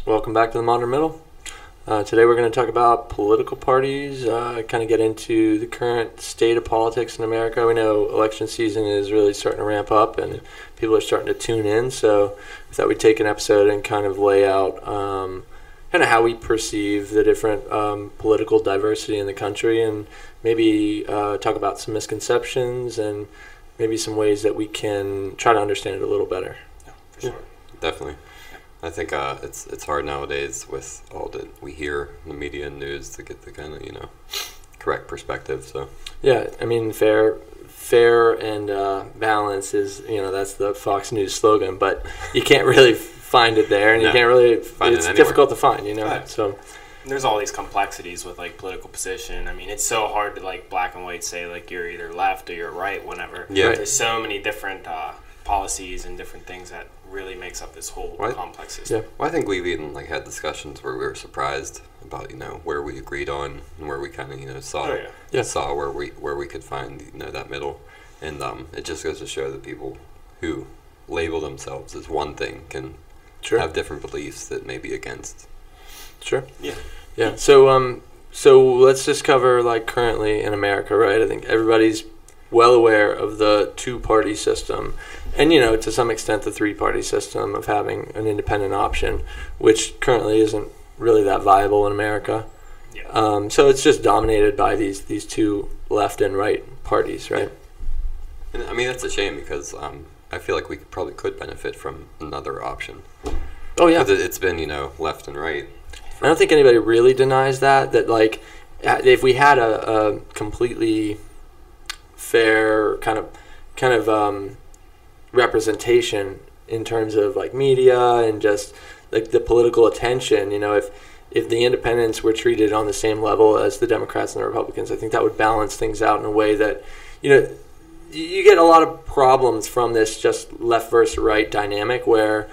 Welcome back to the Modern Middle. Today we're going to talk about political parties, kind of get into the current state of politics in America. We know election season is really starting to ramp up and people are starting to tune in, so we thought we'd take an episode and kind of lay out kind of how we perceive the different political diversity in the country, and maybe talk about some misconceptions and maybe some ways that we can try to understand it a little better. Yeah, for sure. Definitely. I think it's hard nowadays with all that we hear in the media and news to get the kind of correct perspective. So yeah, I mean fair and balance is that's the Fox News slogan, but you can't really find it there, and you can't really find it's difficult to find, Right. So there's all these complexities with like political position. I mean, it's so hard to like black and white say like you're either left or you're right whenever. Yeah. There's so many different policies and different things that really makes up this whole complex system. Yeah. Well, I think we've even had discussions where we were surprised about where we agreed on and where we kind of saw where we could find that middle, and it just goes to show that people who label themselves as one thing can have different beliefs that may be against. Sure. Yeah. Yeah. So let's just cover like currently in America, right? I think everybody's well aware of the two-party system, and to some extent the three-party system of having an independent option, which currently isn't really that viable in America. Yeah. So it's just dominated by these two left and right parties, right? Yeah. And I mean that's a shame because I feel like we probably could benefit from another option. Oh yeah. Because it's been left and right. I don't think anybody really denies that like if we had a completely fair kind of representation in terms of like media and just like the political attention, if the independents were treated on the same level as the Democrats and the Republicans, I think that would balance things out in a way that you get a lot of problems from this just left versus right dynamic where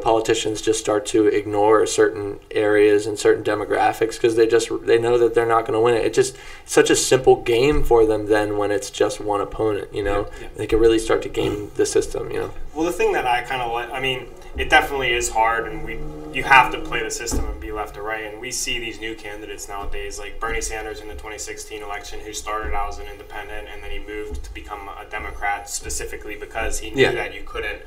politicians just start to ignore certain areas and certain demographics because they know that they're not going to win it. It's just such a simple game for them then when it's just one opponent, They can really start to game the system, Well, the thing that I kind of like, I mean, it definitely is hard, and you have to play the system and be left or right, and we see these new candidates nowadays, like Bernie Sanders in the 2016 election, who started out as an independent, and then he moved to become a Democrat specifically because he knew that you couldn't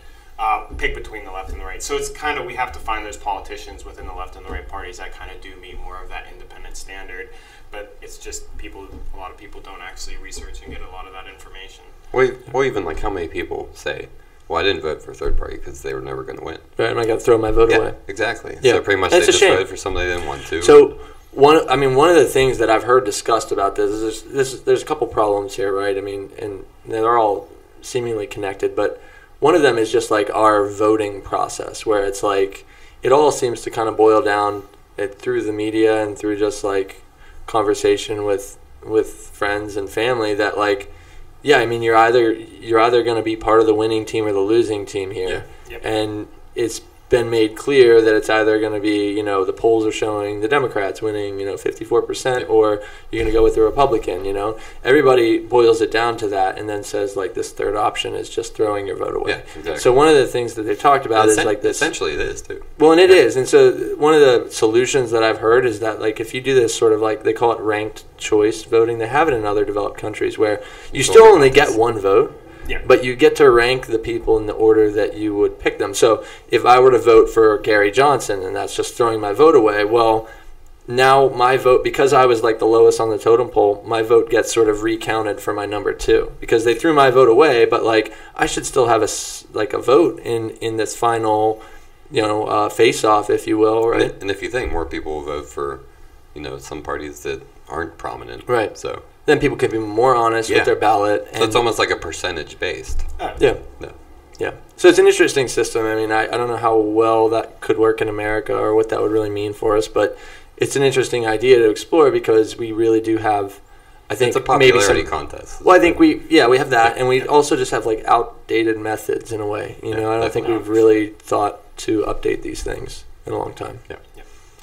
pick between the left and the right. So it's kind of, we have to find those politicians within the left and the right parties that kind of do meet more of that independent standard. But it's just a lot of people don't actually research and get a lot of that information. Or even like how many people say, well, I didn't vote for a third party because they were never going to win. Right, and I got to throw my vote away. Exactly. Yeah. So pretty much That's they just shame. voted for somebody they didn't want to. So one of the things that I've heard discussed about this is there's a couple problems here, right? I mean, and they're all seemingly connected, but one of them is just like our voting process, where it's like it all seems to kind of boil down through the media and through just like conversation with friends and family that like, yeah, I mean you're either going to be part of the winning team or the losing team here, and it's been made clear that it's either going to be the polls are showing the Democrats winning 54% or you're going to go with the Republican. Everybody boils it down to that and then says like this third option is just throwing your vote away. Yeah, exactly. So one of the things that they've talked about is like this. Essentially it is too. Well, and it is. And so one of the solutions that I've heard is that like if you do this sort of like they call it ranked choice voting, they have it in other developed countries where you still only get one vote. Yeah. But you get to rank the people in the order that you would pick them. So if I were to vote for Gary Johnson and that's just throwing my vote away, well, now my vote, because I was like the lowest on the totem pole, my vote gets sort of recounted for my number two because they threw my vote away. But like I should still have a vote in this final, face-off, if you will, right? And if you think more people will vote for, some parties that aren't prominent, right? So then people can be more honest with their ballot. So it's almost like a percentage based. Yeah. So it's an interesting system. I mean, I don't know how well that could work in America or what that would really mean for us, but it's an interesting idea to explore because we really do have, I think, it's a popularity contest. Well, I think we have that, and we also just have like outdated methods in a way. I don't think we've really thought to update these things in a long time. Yeah.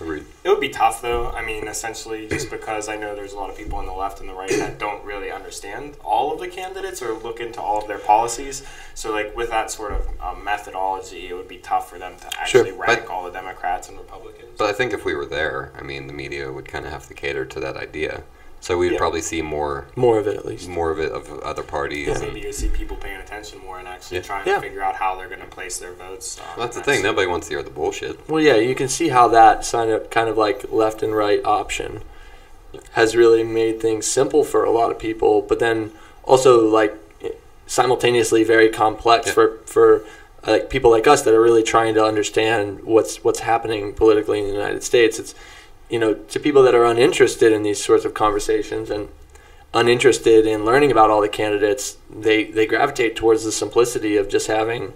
Agreed. It would be tough, though. I mean, essentially, just because I know there's a lot of people on the left and the right that don't really understand all of the candidates or look into all of their policies. So, like, with that sort of methodology, it would be tough for them to actually rank all the Democrats and Republicans. But I think if we were there, I mean, the media would kind of have to cater to that idea. So we'd probably see more of it, at least. More of it of other parties. Yeah. Maybe you see people paying attention more and actually trying to figure out how they're going to place their votes. Well, that's the thing. Nobody wants to hear the bullshit. Well, yeah, you can see how that kind of like left and right option has really made things simple for a lot of people, but then also like simultaneously very complex for like people like us that are really trying to understand what's happening politically in the United States. It's, you know, to people that are uninterested in these sorts of conversations and uninterested in learning about all the candidates, they gravitate towards the simplicity of just having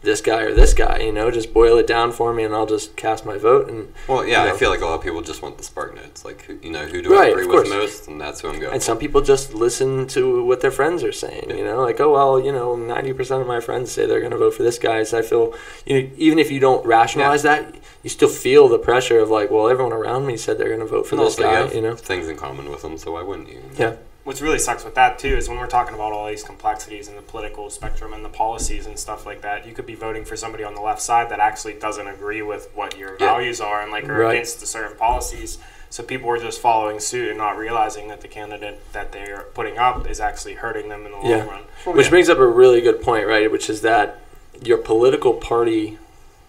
this guy or this guy, you know, just boil it down for me and I'll just cast my vote. And well, yeah, you know, I feel like a lot of people just want the spark notes, like, you know, who do I agree with most, and that's who I'm going. And some people just listen to what their friends are saying, you know, like, oh, well, you know, 90% of my friends say they're going to vote for this guy. So I feel, you know, even if you don't rationalize that, you still feel the pressure of like, well, everyone around me said they're going to vote for this guy, you know. Things in common with them, so why wouldn't you? Yeah. What really sucks with that, too, is when we're talking about all these complexities in the political spectrum and the policies and stuff like that, you could be voting for somebody on the left side that actually doesn't agree with what your values are and like are against the certain policies. So people are just following suit and not realizing that the candidate that they're putting up is actually hurting them in the long run. Which brings up a really good point, right, which is that your political party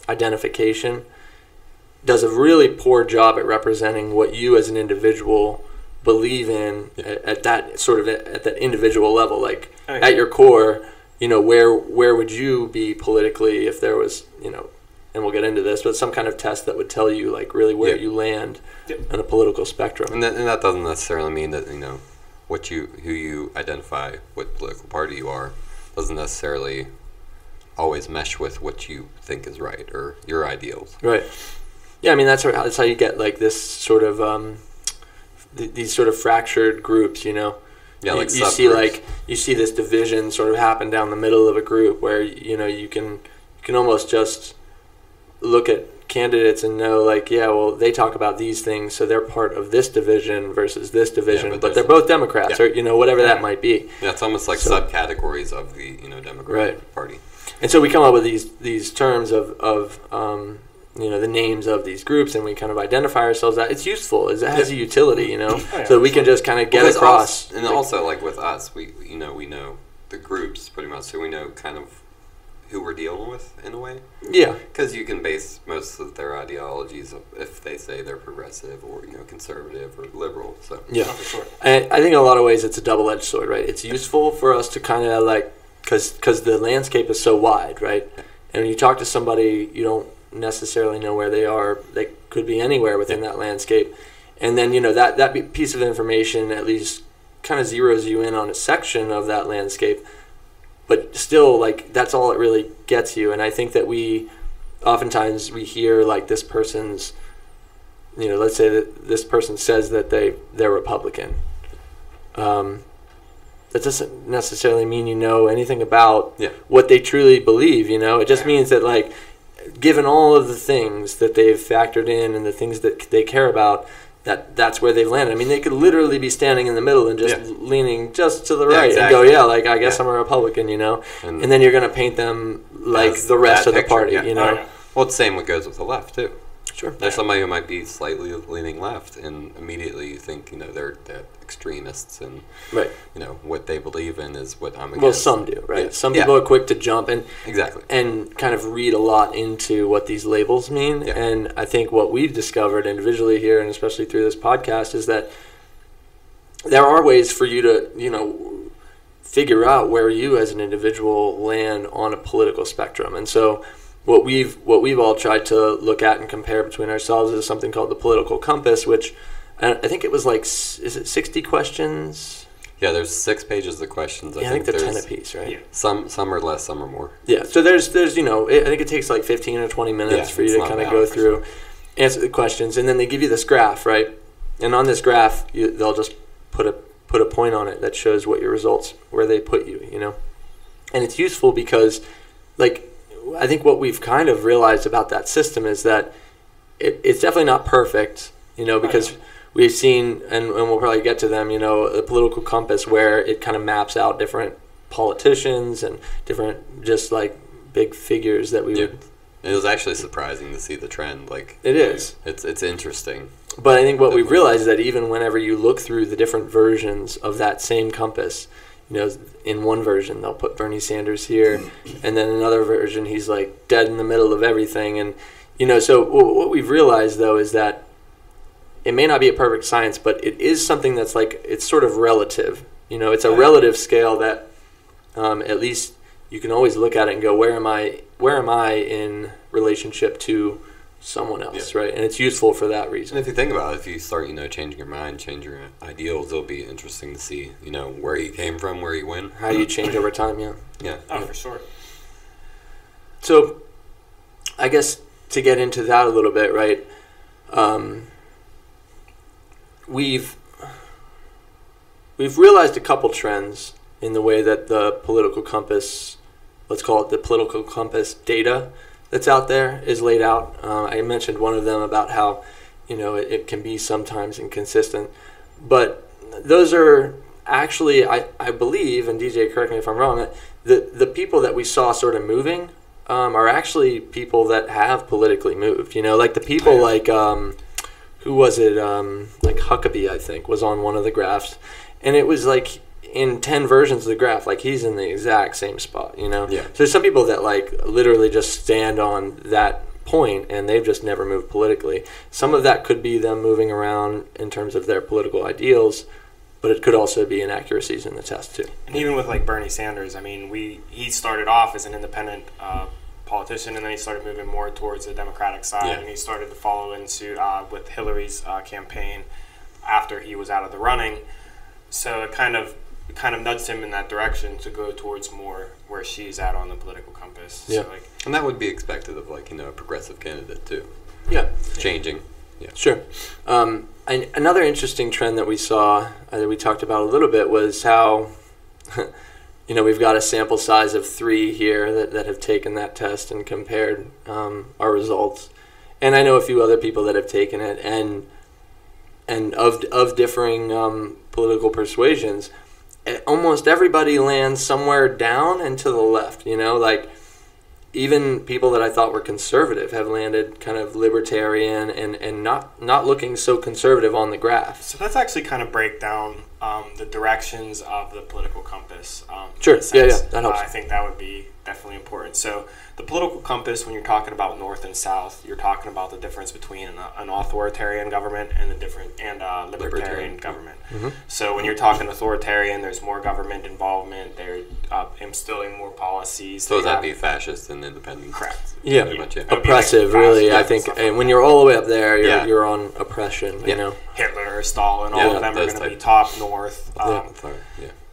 identification does a really poor job at representing what you as an individual believe in at that sort of at that individual level, like at your core, you know, where would you be politically if there was, you know, and we'll get into this, but some kind of test that would tell you like really where you land on a political spectrum. And that doesn't necessarily mean that, you know, who you identify, what political party you are, doesn't necessarily always mesh with what you think is right or your ideals. Right. Yeah, I mean that's how you get like this sort of these sort of fractured groups, you know. Yeah, like you see this division sort of happen down the middle of a group where, you know, you can almost just look at candidates and know like, yeah, well, they talk about these things, so they're part of this division versus this division, but they're both Democrats or, you know, whatever that might be. Yeah, it's almost like subcategories of the, you know, Democratic Party. And so we come up with these terms of you know, the names of these groups, and we kind of identify ourselves. That it's useful. It has a utility, you know, so we can just kind of get across. And also, like with us, we know the groups pretty much, so we know kind of who we're dealing with in a way. Yeah, because you can base most of their ideologies if they say they're progressive or, you know, conservative or liberal. So yeah, for sure. And I think in a lot of ways it's a double-edged sword, right? It's useful for us to kind of like because the landscape is so wide, right? And when you talk to somebody, you don't necessarily know where they are. They could be anywhere within that landscape, and then, you know, that piece of information at least kind of zeroes you in on a section of that landscape, but still, like, that's all it really gets you. And I think that oftentimes we hear like this person's, you know, let's say that this person says that they're Republican. That doesn't necessarily mean you know anything about what they truly believe, you know. It just means that, like, given all of the things that they've factored in and the things that they care about, that's where they've landed. I mean, they could literally be standing in the middle and just leaning just to the right and go, like, I guess I'm a Republican, you know. And then you're going to paint them like the rest of the party, you know. Well, it's the same what goes with the left, too. Sure. There's somebody who might be slightly leaning left, and immediately you think, you know, they're extremists, and you know what they believe in is what I'm against. Well, some do, right? Yeah. Some people are quick to jump and kind of read a lot into what these labels mean. Yeah. And I think what we've discovered individually here, and especially through this podcast, is that there are ways for you to, you know, figure out where you as an individual land on a political spectrum. And so what we've all tried to look at and compare between ourselves is something called the political compass, which I think it was like, is it 60 questions? Yeah, there's 6 pages of questions. I think they're 10 apiece, right? Yeah. Some are less, some are more. Yeah, so there's you know, I think it takes like 15 or 20 minutes for you to kind of go through, answer the questions, and then they give you this graph, right? And on this graph, they'll just put a point on it that shows what your results, where they put you, you know? And it's useful because, like, I think what we've kind of realized about that system is that it's definitely not perfect, because we've seen, and we'll probably get to them, the political compass where it kind of maps out different politicians and different just like big figures that we would. It was actually surprising to see the trend. Like it is. It's interesting. But I think what we've realized is that even whenever you look through the different versions of that same compass, in one version they'll put Bernie Sanders here, and then another version he's like dead in the middle of everything, and so what we've realized though is that it may not be a perfect science, but it is something that's like it's sort of relative. It's a relative scale that at least you can always look at it and go, where am I in relationship to someone else, right? And it's useful for that reason. And if you think about it, if you start, changing your mind, change your ideals, it'll be interesting to see, where you came from, where you went. How you change over time, Yeah. Oh, for sure. So, I guess to get into that a little bit, right? We've realized a couple trends in the way that the political compass, let's call it the political compass data that's out there, is laid out. I mentioned one of them about how, it can be sometimes inconsistent. But those are actually, I believe, and DJ, correct me if I'm wrong, the people that we saw sort of moving are actually people that have politically moved. Like the people like, who was it? Like Huckabee, I think, was on one of the graphs. And it was like, in 10 versions of the graph, like he's in the exact same spot, So there's some people that like literally just stand on that point and they've just never moved politically. Some of that could be them moving around in terms of their political ideals, but it could also be inaccuracies in the test too. And even with like Bernie Sanders, I mean, he started off as an independent politician, and then he started moving more towards the Democratic side, and he started to follow in suit with Hillary's campaign after he was out of the running. So it kind of nudged him in that direction to go towards more where she's at on the political compass. Yeah. So and that would be expected of like, a progressive candidate too. Yeah. Changing. Yeah. Sure. And another interesting trend that we saw, that we talked about a little bit, was how, we've got a sample size of 3 here that have taken that test and compared our results. And I know a few other people that have taken it, and of differing political persuasions, almost everybody lands somewhere down and to the left, like even people that I thought were conservative have landed kind of libertarian and not looking so conservative on the graph. So let's actually kind of break down the directions of the political compass. Sure, yeah, that helps. I think that would be definitely important. So the political compass, when you're talking about north and south, you're talking about the difference between an authoritarian government and libertarian government. Mm-hmm. So when you're talking authoritarian, there's more government involvement. They're instilling more policies. So that'd be fascist and independent. Correct. Yeah, oppressive, like really. fascist, I think, and when like you're all the way up there, you're on oppression. Hitler, Stalin, all of them are going to be top north.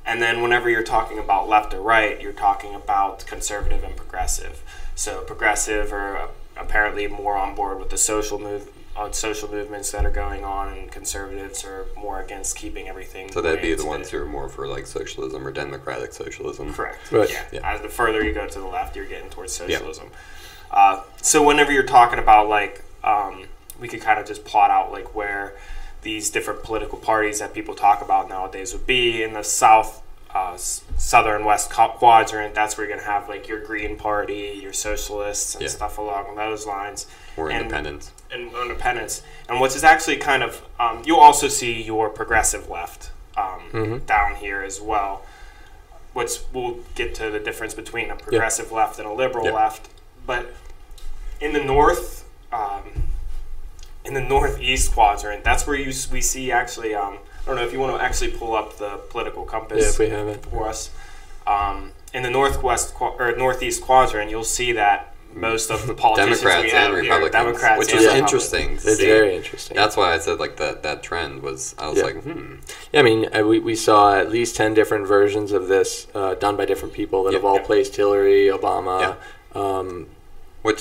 And then whenever you're talking about left or right, you're talking about conservative and progressive. So progressive are apparently more on board with the social movements that are going on, and conservatives are more against keeping everything. So that'd be the ones who are more for like socialism or democratic socialism. Correct. Right. Yeah. As the further you go to the left, you're getting towards socialism. So whenever you're talking about like, we could kind of just plot out like where these different political parties that people talk about nowadays would be in the southern west quadrant. That's where you're going to have like your Green Party, your socialists, and stuff along those lines. Or independents. And independents. And what's is actually kind of, you'll also see your progressive left down here as well. We'll get to the difference between a progressive left and a liberal left. But in the north, in the northeast quadrant, that's where we see actually, I don't know if you want to actually pull up the political compass if we have it for us. In the northeast quadrant, you'll see that most of the politicians Democrats and Republicans, Democrats, which is interesting. It's very interesting. That's why I said like that trend was. I was like, Yeah, I mean, we saw at least 10 different versions of this done by different people that have all placed Hillary, Obama,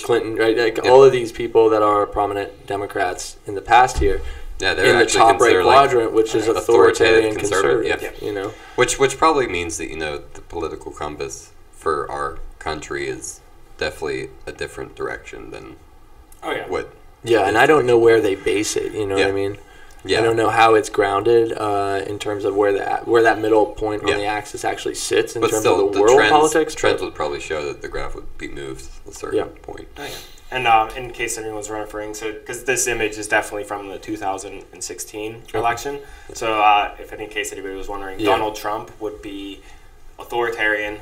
Clinton, right? Like all of these people that are prominent Democrats in the past here. Yeah, they're in the top right quadrant, like, which is authoritarian conservative. Which probably means that the political compass for our country is definitely a different direction than what Yeah, and I don't know where they base it. You know what I mean? Yeah. I don't know how it's grounded in terms of where that middle point on the axis actually sits in terms of the world politics. Trends would probably show that the graph would be moved at a certain point. Oh, yeah. And in case anyone's referring, so because this image is definitely from the 2016 election, so if in case anybody was wondering, Donald Trump would be authoritarian,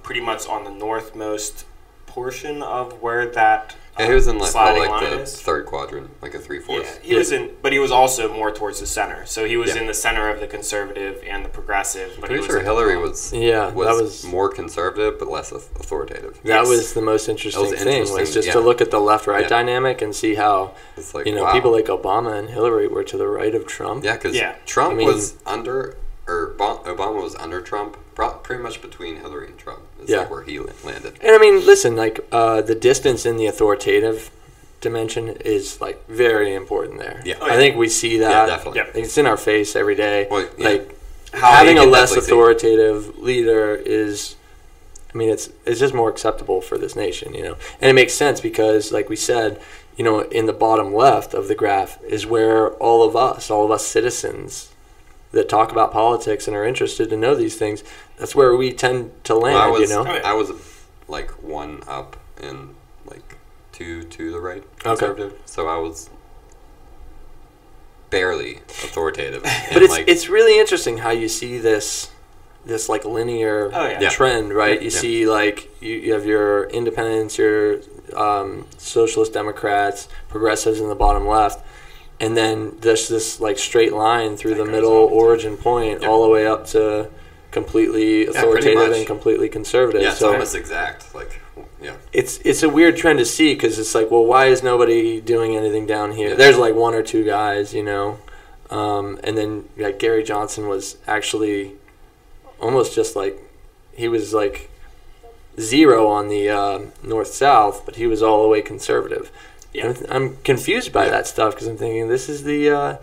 pretty much on the northmost portion of where that. He was in the third quadrant, like a 3/4. Yeah, he was in, but he was also more towards the center. So he was in the center of the conservative and the progressive. But pretty sure Hillary was more conservative but less authoritative. That was the most interesting thing, was just to look at the left-right dynamic and see how people like Obama and Hillary were to the right of Trump. Yeah, because Trump was under, or Obama was under Trump, pretty much between Hillary and Trump. Is like where he landed. And I mean, listen, like the distance in the authoritative dimension is like very important there. Yeah, I think we see that. Yeah, definitely. It's in our face every day. Well, like having a less authoritative leader is, I mean, it's just more acceptable for this nation, you know. And it makes sense because, like we said, you know, in the bottom left of the graph is where all of us citizens that talk about politics and are interested to know these things, that's where we tend to land, you know? I was like one up and like two to the right conservative. Okay. So I was barely authoritative. But it's really interesting how you see this like linear trend, right? You see like you have your independents, your socialist Democrats, progressives in the bottom left. And then there's this like straight line through the middle origin point all the way up to completely authoritative and completely conservative. Yeah, it's almost exact. Like, it's a weird trend to see because it's like, well, why is nobody doing anything down here? There's like one or two guys, you know, and then like Gary Johnson was actually almost just like he was like 0 on the north-south, but he was all the way conservative. Yeah. I'm confused by that stuff because I'm thinking this is the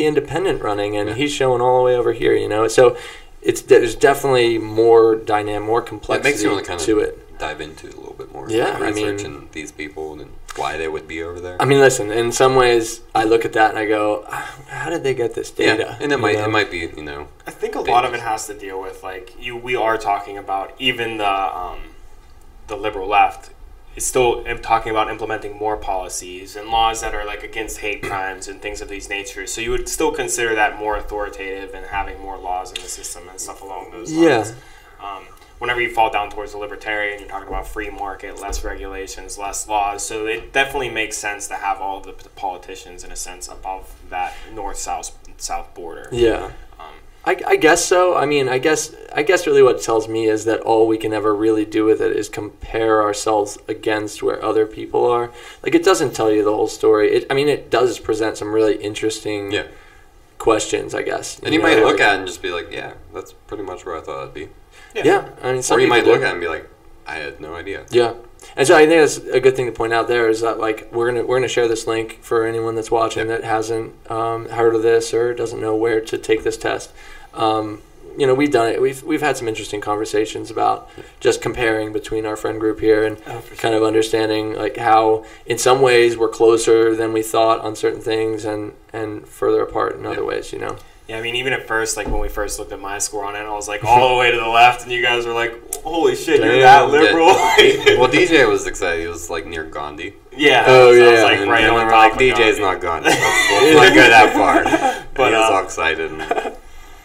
independent running, and he's showing all the way over here, you know. So there's definitely more dynamic, more complexity it makes you want to kind to of dive into it a little bit more. Yeah, researching these people and why they would be over there. I mean, listen, in some ways, I look at that and I go, how did they get this data? And it might be, you know. I think a lot of it has to deal with like we are talking about even the liberal left. Is still talking about implementing more policies and laws that are like against hate crimes and things of these natures. So you would still consider that more authoritative and having more laws in the system and stuff along those lines. Yeah. Whenever you fall down towards the libertarian, you're talking about free market, less regulations, less laws. So it definitely makes sense to have all the politicians, in a sense, above that north-south border. Yeah. I guess so. I mean, I guess really what it tells me is that all we can ever really do with it is compare ourselves against where other people are. Like, it doesn't tell you the whole story. It does present some really interesting questions, I guess. And you might look at it and just be like, yeah, that's pretty much where I thought it'd be. Yeah. I mean, or you might look at it and be like, I had no idea. Yeah. And so I think that's a good thing to point out there is that like we're gonna share this link for anyone that's watching that hasn't heard of this or doesn't know where to take this test. You know, we've done it. We've had some interesting conversations about just comparing between our friend group here and kind of understanding like how in some ways we're closer than we thought on certain things and further apart in other ways. You know. Yeah, I mean, even at first, like when we first looked at my score on it, I was like all the way to the left, and you guys were like, "Holy shit, you're that liberal!" Well, DJ was excited; he was like near Gandhi. Yeah. Oh yeah. I was like right on top. DJ's not Gandhi. Let's not go that far. But he was all excited.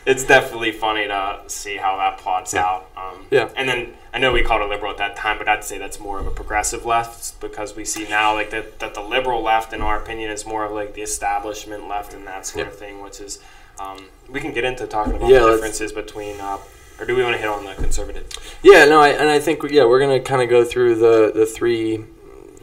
It's definitely funny to see how that plots out. And then I know we called it liberal at that time, but I'd say that's more of a progressive left because we see now like that the liberal left, in our opinion, is more of like the establishment left and that sort of thing, which is. We can get into talking about the differences between, or do we want to hit on the conservative? Yeah, no, I think we're going to kind of go through the three.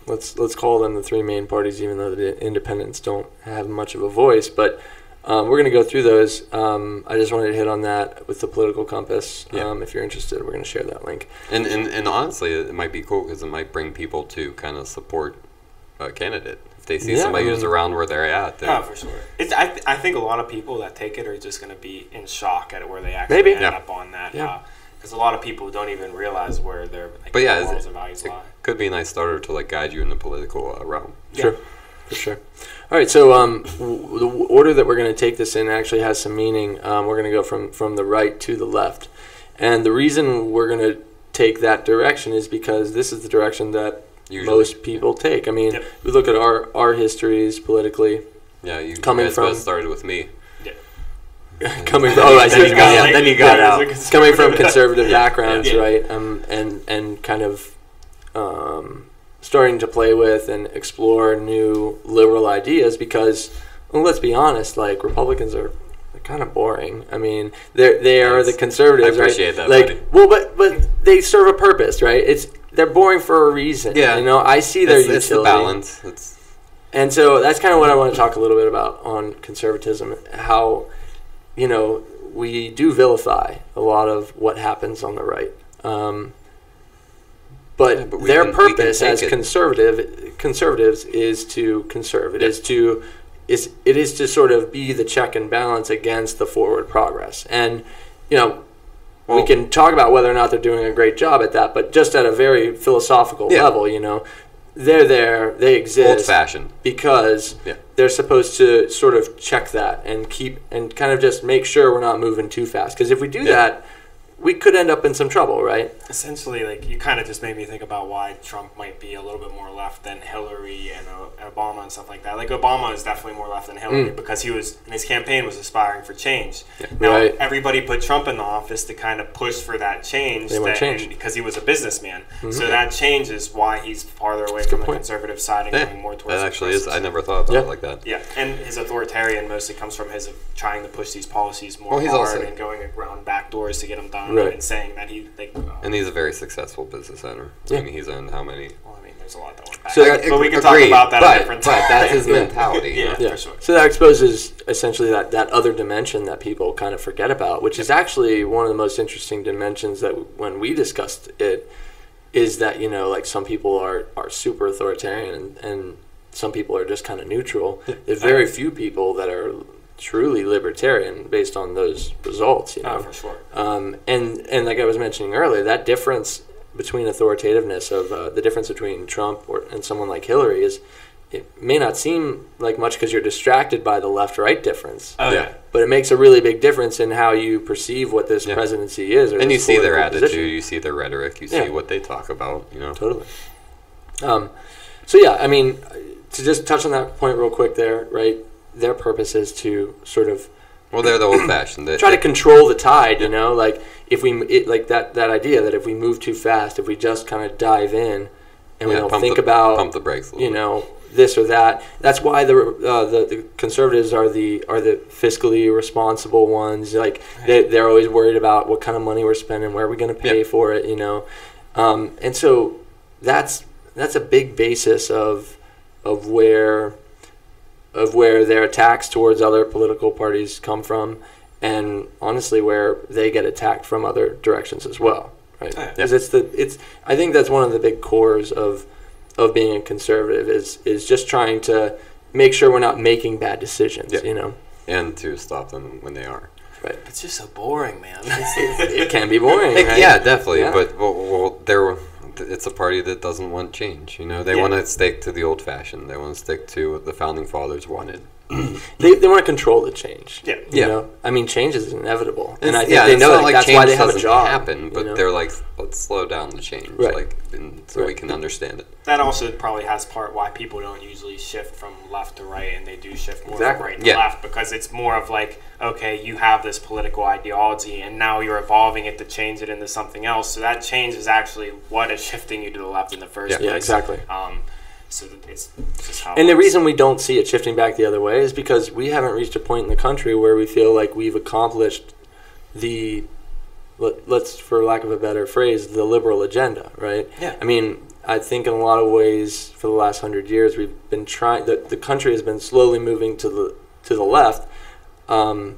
Let's call them the three main parties, even though the independents don't have much of a voice. But we're going to go through those. I just wanted to hit on that with the political compass. If you're interested, we're going to share that link. And honestly, it might be cool because it might bring people to kind of support a candidate. If they see somebody who's around where they're at. Oh, for sure. I think a lot of people that take it are just going to be in shock at where they actually end up on that. Because a lot of people don't even realize where their morals and values lie. Could be a nice starter to like guide you in the political realm. Sure. For sure. All right, so the order that we're going to take this in actually has some meaning. We're going to go from the right to the left. And the reason we're going to take that direction is because this is the direction that most people take. I mean, we look at our histories politically. Yeah, you guys both started with me. Coming from, I see. Then you got out. Coming from conservative backgrounds, right? And kind of starting to play with and explore new liberal ideas because, well, let's be honest, like Republicans are kind of boring. I mean, they are the conservatives, I appreciate right? that, like, buddy. well, but they serve a purpose, right? They're boring for a reason. Yeah, you know, I see their utility. It's the balance. And so that's kind of what I want to talk a little bit about on conservatism, how, you know, we do vilify a lot of what happens on the right. But their purpose as conservatives is to conserve. It is to sort of be the check and balance against the forward progress. And, you know, we can talk about whether or not they're doing a great job at that, but just at a very philosophical level, you know, they're there, they exist. Old-fashioned. Because they're supposed to sort of check that and keep and kind of just make sure we're not moving too fast. Because if we do that, we could end up in some trouble, right? Essentially, like, you kind of just made me think about why Trump might be a little bit more left than Hillary and Obama and stuff like that. Like, Obama is definitely more left than Hillary because he was, in his campaign, was aspiring for change. Yeah. Now, everybody put Trump in the office to kind of push for that change. They want change. Because he was a businessman. So that change is why he's farther away from the conservative side and going more towards that actually is. I never thought about it like that. Yeah, and his authoritarian mostly comes from his trying to push these policies more hard and going around back doors to get them done. Right. And saying that and he's a very successful business owner. Yeah. I mean, he's owned how many? Well, I mean, there's a lot that went back. So but we can talk about that at a different time. But that's his mentality. Yeah, for sure. So that exposes essentially that other dimension that people kind of forget about, which is actually one of the most interesting dimensions that when we discussed it, is that, you know, like some people are super authoritarian and some people are just kind of neutral. There's very few people that are truly libertarian based on those results, you know. Oh, for sure. And like I was mentioning earlier, that difference between authoritativeness of the difference between Trump and someone like Hillary is, it may not seem like much because you're distracted by the left-right difference. Oh, yeah. But it makes a really big difference in how you perceve what this presidency is. Or and you see their attitude, position. you see their rhetoric, you see what they talk about, you know. Totally. So yeah, I mean, to just touch on that point real quick there, right? Their purpose is to sort of they're the old-fashioned. Try to control the tide, you know, like if like that idea that if we move too fast, if we just kind of dive in and we don't think about pump the brakes, you know, this or that. That's why the conservatives are the fiscally responsible ones. Like they're always worried about what kind of money we're spending, where are we going to pay for it, you know, and so that's a big basis of where their attacks towards other political parties come from, and honestly where they get attacked from other directions as well, right? Because I think that's one of the big cores of being a conservative is just trying to make sure we're not making bad decisions, you know, and to stop them when they are. Right. It's just so boring, man. It can be boring, right? Yeah, definitely. Yeah. But it's a party that doesn't want change. You know, they want to stick to the old-fashioned. They want to stick to what the founding fathers wanted. They want to control the change. Yeah. You know? I mean, change is inevitable. And I think they know that that's why they have a job. Happen, but you know? They're like, let's slow down the change, so we can understand it. That also probably has part why people don't usually shift from left to right, and they do shift more from right to left, because it's more of like, okay, you have this political ideology, and now you're evolving it to change it into something else. So that change is actually what is shifting you to the left in the first place. Yeah, exactly. So it's just how. And the reason we don't see it shifting back the other way is because we haven't reached a point in the country where we feel like we've accomplished let's, for lack of a better phrase, the liberal agenda, right? Yeah. I mean, I think in a lot of ways for the last 100 years we've been trying. The country has been slowly moving to the left, and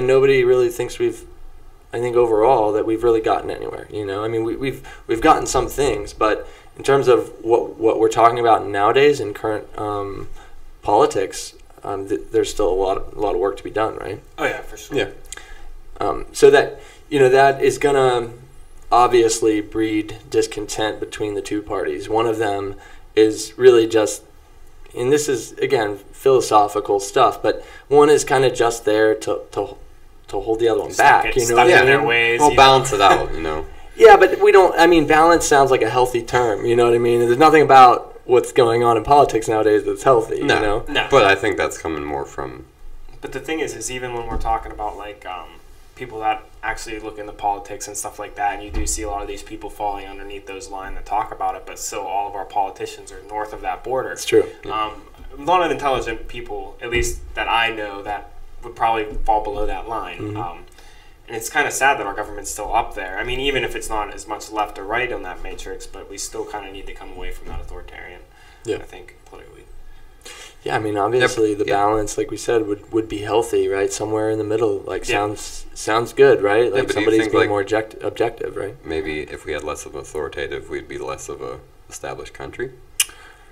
nobody really thinks we've. I think overall that we've really gotten anywhere. You know, I mean, we've gotten some things, but in terms of what we're talking about nowadays in current politics, there's still a lot of work to be done, right? Oh yeah, for sure. Yeah. So that, you know, that is gonna obviously breed discontent between the two parties. One of them is really just, and this is again philosophical stuff, but one is kind of just there to hold the other one back. You know what I mean? Ways, we'll balance it out. You know. Yeah, but we don't. I mean, balance sounds like a healthy term. You know what I mean? There's nothing about what's going on in politics nowadays that's healthy. No, you know? No. But I think that's coming more from. But the thing is even when we're talking about like people that actually look into politics and stuff like that, and you do see a lot of these people falling underneath those lines that talk about it, but still all of our politicians are north of that border. It's true. A lot of intelligent people, at least that I know, that would probably fall below that line. Mm-hmm. And it's kind of sad that our government's still up there. I mean, even if it's not as much left or right on that matrix, but we still kind of need to come away from that authoritarian, I think, politically. Yeah, I mean, obviously the balance, like we said, would be healthy, right? Somewhere in the middle, like sounds good, right? Like somebody's being more objective, right? Maybe if we had less of authoritative, we'd be less of a established country.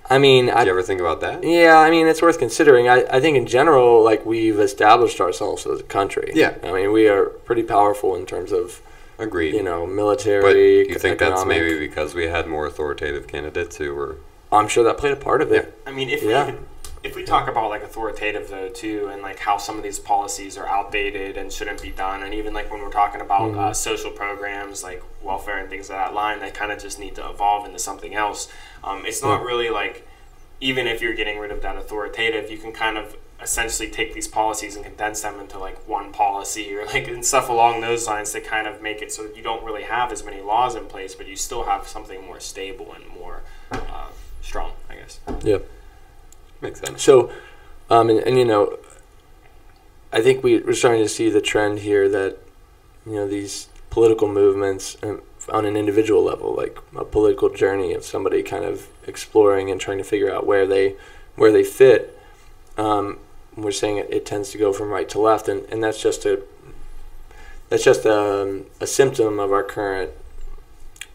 I mean, did you ever think about that? Yeah, I mean, it's worth considering. I think in general, like, we've established ourselves as a country. Yeah. I mean, we are pretty powerful in terms of, agreed. You know, military, but you think economic. That's maybe because we had more authoritative candidates who were... I'm sure that played a part of it. I mean, if we talk about, like, authoritative, though, too, and, like, how some of these policies are outdated and shouldn't be done, and even, like, when we're talking about social programs, like welfare and things of that line, they kind of just need to evolve into something else. It's not really, like, even if you're getting rid of that authoritative, you can kind of essentially take these policies and condense them into, like, one policy or, like, and stuff along those lines to kind of make it so that you don't really have as many laws in place, but you still have something more stable and more strong, I guess. Yeah. Makes sense. So, and you know, I think we're starting to see the trend here that, you know, these political movements on an individual level, like a political journey of somebody kind of exploring and trying to figure out where they fit. We're saying it tends to go from right to left, and that's just a symptom of our current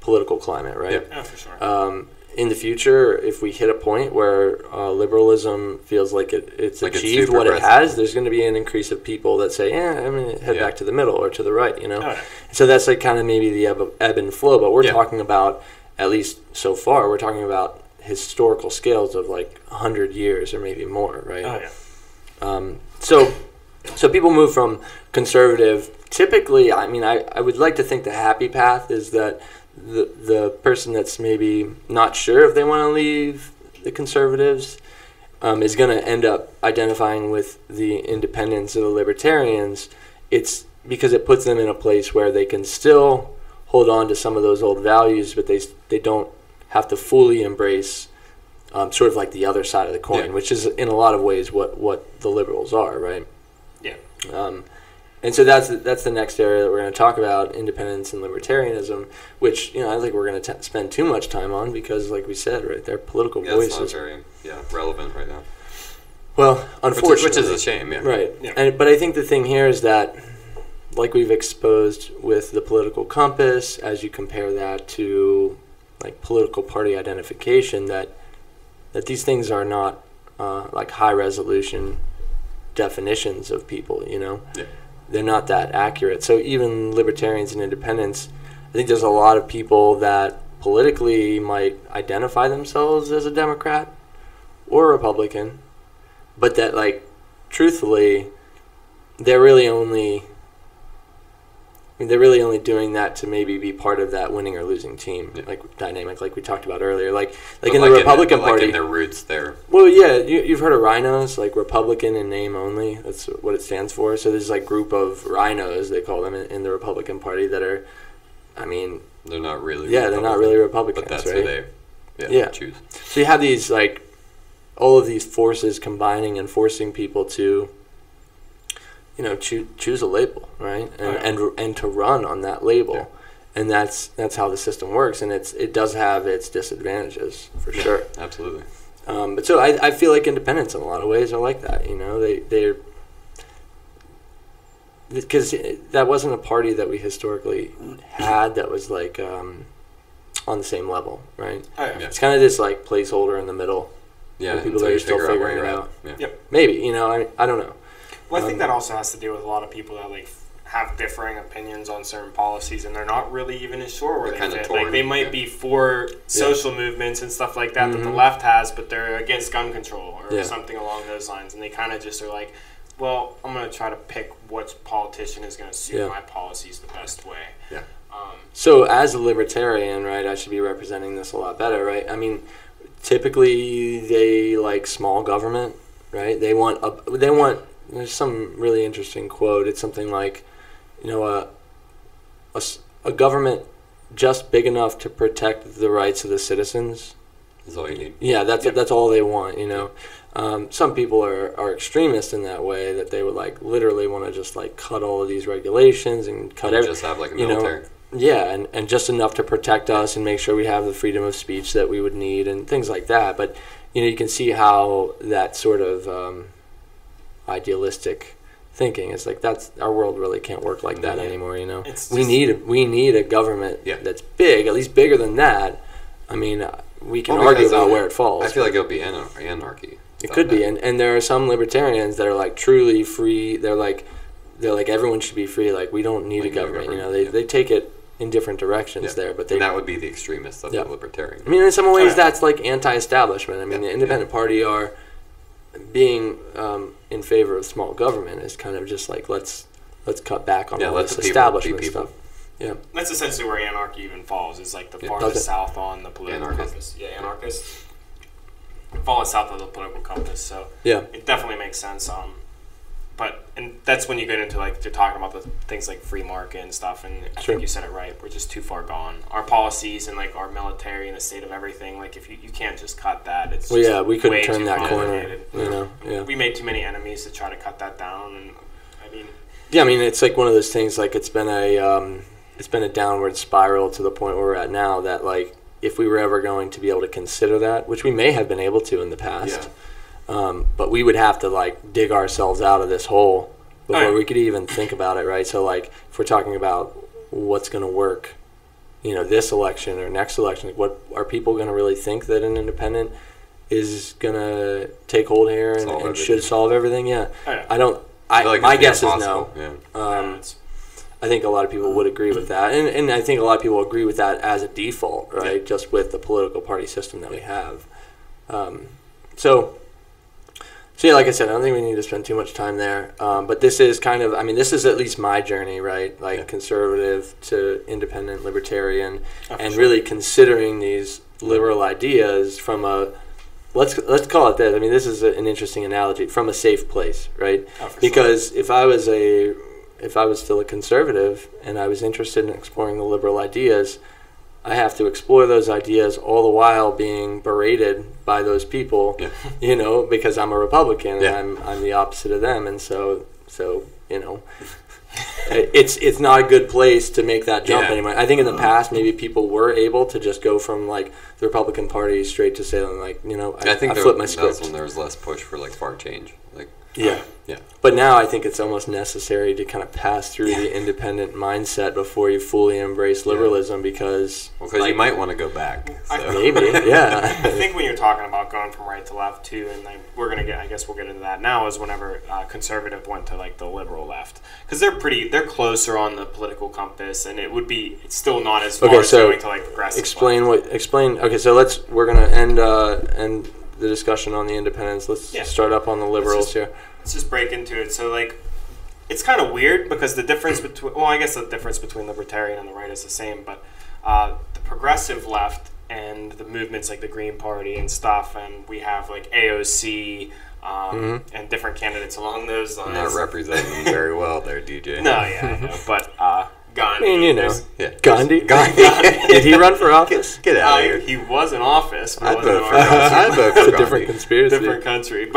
political climate, right? Yeah, for sure. In the future, if we hit a point where liberalism feels like it's like achieved what it has, there's going to be an increase of people that say, I'm going to head back to the middle or to the right, you know? Oh, yeah. So that's like kind of maybe the ebb and flow, but we're talking about, at least so far, we're talking about historical scales of like 100 years or maybe more, right? Oh, yeah. So people move from conservative. Typically, I mean, I would like to think the happy path is that the person that's maybe not sure if they want to leave the conservatives is going to end up identifying with the independents or the libertarians. It's because it puts them in a place where they can still hold on to some of those old values, but they don't have to fully embrace sort of like the other side of the coin, which is in a lot of ways what the liberals are, right? Yeah. And so that's the next area that we're going to talk about, independence and libertarianism, which, you know, I don't think we're going to spend too much time on because, like we said, right, they're political voices. It's not very relevant right now. Well, unfortunately. Which is a shame, yeah. Right. Yeah. But I think the thing here is that, like we've exposed with the political compass, as you compare that to, like, political party identification, that these things are not, like, high-resolution definitions of people, you know? Yeah. They're not that accurate. So even libertarians and independents, I think there's a lot of people that politically might identify themselves as a Democrat or a Republican, but that, like, truthfully, they're really only doing that to maybe be part of that winning or losing team, like dynamic, like we talked about earlier, like in the Republican Party, like in their roots there. Well, yeah, you've heard of rhinos, like Republican in name only. That's what it stands for. So there's like group of rhinos, they call them in the Republican Party, that are, I mean, they're not really. Yeah, they're not really Republicans, but that's right? who they choose. So you have these, like, all of these forces combining and forcing people to, you know, choose a label, right, and to run on that label, and that's how the system works, and it does have its disadvantages for sure. Absolutely. But so I feel like independents in a lot of ways are like that, you know, they're because that wasn't a party that we historically had that was like on the same level, right? Oh, yeah. It's kind of this like placeholder in the middle. Yeah, people that are still figuring it out. Maybe, you know, I don't know. Well, I think that also has to do with a lot of people that, like, have differing opinions on certain policies, and they're not really even as sure where they fit. Torn. Like they might be for social movements and stuff like that that the left has, but they're against gun control or something along those lines, and they kind of just are like, well, I'm going to try to pick which politician is going to suit my policies the best way. Yeah. So as a libertarian, right, I should be representing this a lot better, right? I mean, typically they like small government, right? They want there's some really interesting quote. It's something like, you know, a government just big enough to protect the rights of the citizens. Is all you need. Yeah, that's all they want, you know. Some people are extremists in that way, that they would like literally want to just like cut all of these regulations and cut everything. Just have like a military. Yeah, and just enough to protect us and make sure we have the freedom of speech that we would need and things like that. But, you know, you can see how that sort of idealistic thinking is like, that's our world really can't work like that anymore, you know. We need a government that's big, at least bigger than that. I mean, we can argue about where it falls. I feel like it'll be anarchy. It could be, and there are some libertarians that are like truly free. They're like everyone should be free. Like we don't need a government. You know, they take it in different directions there, but that would be the extremists of the libertarian. I mean, in some ways, that's like anti-establishment. I mean, the Independent Party are being in favor of small government is kind of just like let's cut back on all this establishment stuff. Yeah, that's essentially where anarchy even falls. Is like the farthest south on the political compass. Yeah, anarchists fall south of the political compass. So it definitely makes sense. And that's when you get into like you're talking about the things like free market and stuff. And I think you said it right. We're just too far gone. Our policies and like our military and the state of everything. Like if you can't just cut that. It's we couldn't turn that corner. You know, we made too many enemies to try to cut that down. And I mean, I mean it's like one of those things. Like it's been a downward spiral to the point where we're at now. That like if we were ever going to be able to consider that, which we may have been able to in the past. But we would have to like dig ourselves out of this hole before we could even think about it, right? So like if we're talking about what's going to work, you know, this election or next election, like what are people going to really think that an independent is going to take hold here and should solve everything? My guess is no. I think a lot of people would agree with that, and I think a lot of people agree with that as a default, right? Just with the political party system that we have. So yeah, like I said, I don't think we need to spend too much time there. But this is kind of, I mean, this is at least my journey, right? Like conservative to independent, libertarian, and really considering these liberal ideas from a, let's call it this. I mean, this is an interesting analogy, from a safe place, right? Because if I was still a conservative and I was interested in exploring the liberal ideas, I have to explore those ideas all the while being berated by those people, you know, because I'm a Republican and I'm the opposite of them, and so you know, it's not a good place to make that jump anymore. I think in the past maybe people were able to just go from like the Republican Party straight to say like, you know, I flipped my script. That's when there was less push for like far change, like But now I think it's almost necessary to kind of pass through the independent mindset before you fully embrace liberalism because like, you might want to go back. So. Maybe, I think when you're talking about going from right to left too, and like I guess we'll get into that now, is whenever conservative went to like the liberal left, because they're closer on the political compass, and it's still not as far as going to like progressive. Explain. Okay, so we're gonna end the discussion on the independents. Let's start up on the liberals here. Let's just break into it. So, like, it's kind of weird because the difference between... Well, I guess the difference between libertarian and the right is the same, but the progressive left and the movements like the Green Party and stuff, and we have, like, AOC and different candidates along those lines. Not representing them very well there, DJ. No, I know, but... Gandhi. I mean, you know. Gandhi? Did he run for office? Get out of here. He was in office. But I'd vote for It's a different conspiracy. Different country.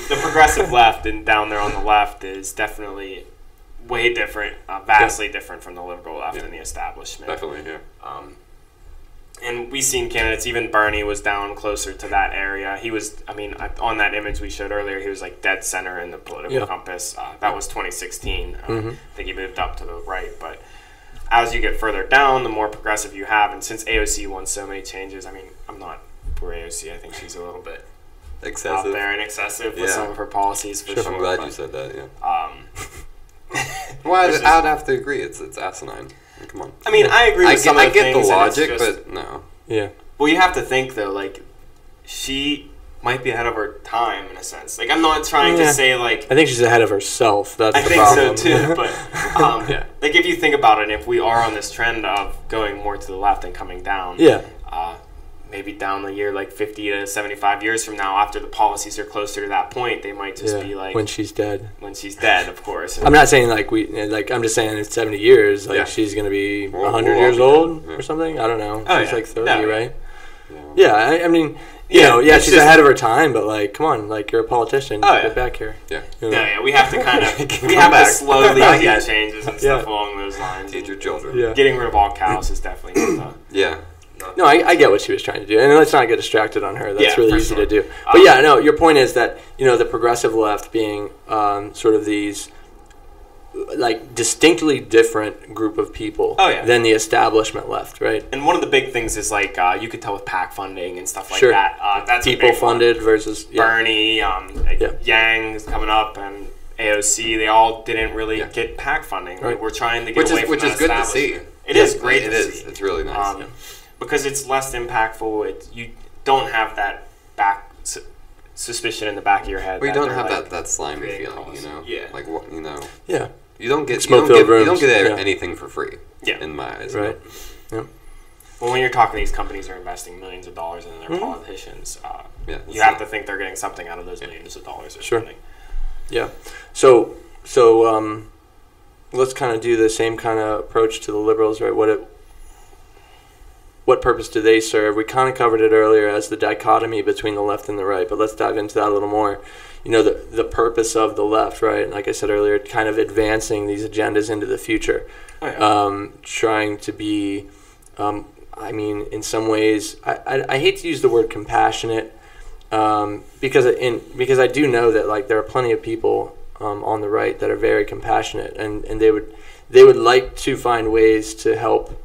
The progressive left and down there on the left is definitely way different, vastly different from the liberal left and the establishment. Definitely, And we've seen candidates, even Bernie was down closer to that area. He was, I mean, on that image we showed earlier, he was like dead center in the political compass. That was 2016. I think he moved up to the right. But as you get further down, the more progressive you have. And since AOC won so many changes, I mean, I'm not for AOC. I think she's a little bit out there and excessive with some of her policies. For sure. I'm glad you said that, Well, I'd have to agree. It's asinine. Come on. I mean, I agree with some of the things. I get the logic, but no. Yeah. Well, you have to think, though, like, she might be ahead of her time, in a sense. Like, I'm not trying to say, like... I think she's ahead of herself. That's the problem. I think so, too. But, like, if you think about it, if we are on this trend of going more to the left and coming down... maybe down the year, like 50 to 75 years from now, after the policies are closer to that point, they might just be like... When she's dead. When she's dead, of course. I'm not saying I'm just saying in 70 years, she's going to be 100 years old or something. I don't know. She's like 30, right? Yeah, I mean, you know, she's ahead of her time, but like, come on, like, you're a politician. Get back here. Yeah. You know? We have to kind of, we have to slowly get changes and stuff along those lines. Teach your children. Yeah. Getting rid of all cows is definitely not No, I get what she was trying to do, and let's not get distracted on her. That's really easy to do. But your point is that, you know, the progressive left being sort of these like distinctly different group of people than the establishment left, right? And one of the big things is like you could tell with PAC funding and stuff like that. That's people funded versus Bernie, Yang is coming up, and AOC. They all didn't really get PAC funding. Right. We're trying to get away from that. Which is good to see. It is great to see. It's really nice. Because it's less impactful. You don't have that back suspicion in the back of your head. Well, you don't have that slimy feeling, you know? Yeah. Like, what, you know? Yeah. You don't get anything for free, in my eyes. Right. Yeah. Well, when you're talking, these companies are investing millions of dollars in their politicians. You have to think they're getting something out of those millions of dollars they're spending. Yeah. So let's kind of do the same kind of approach to the liberals, right? What purpose do they serve? We kind of covered it earlier as the dichotomy between the left and the right, but let's dive into that a little more. You know, the purpose of the left, right? And like I said earlier, kind of advancing these agendas into the future, trying to be, I mean, in some ways, I hate to use the word compassionate, because I do know that like there are plenty of people on the right that are very compassionate, and they would like to find ways to help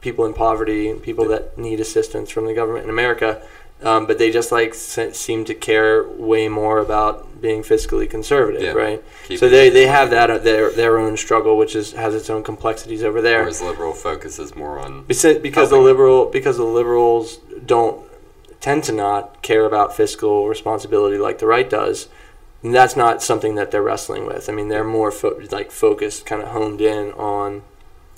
people in poverty and people that need assistance from the government in America, but they just like seem to care way more about being fiscally conservative, right? So they have that their own struggle, which has its own complexities over there. Whereas liberal focuses more on because the liberals don't tend to not care about fiscal responsibility like the right does. And that's not something that they're wrestling with. I mean, they're more focused, kind of honed in on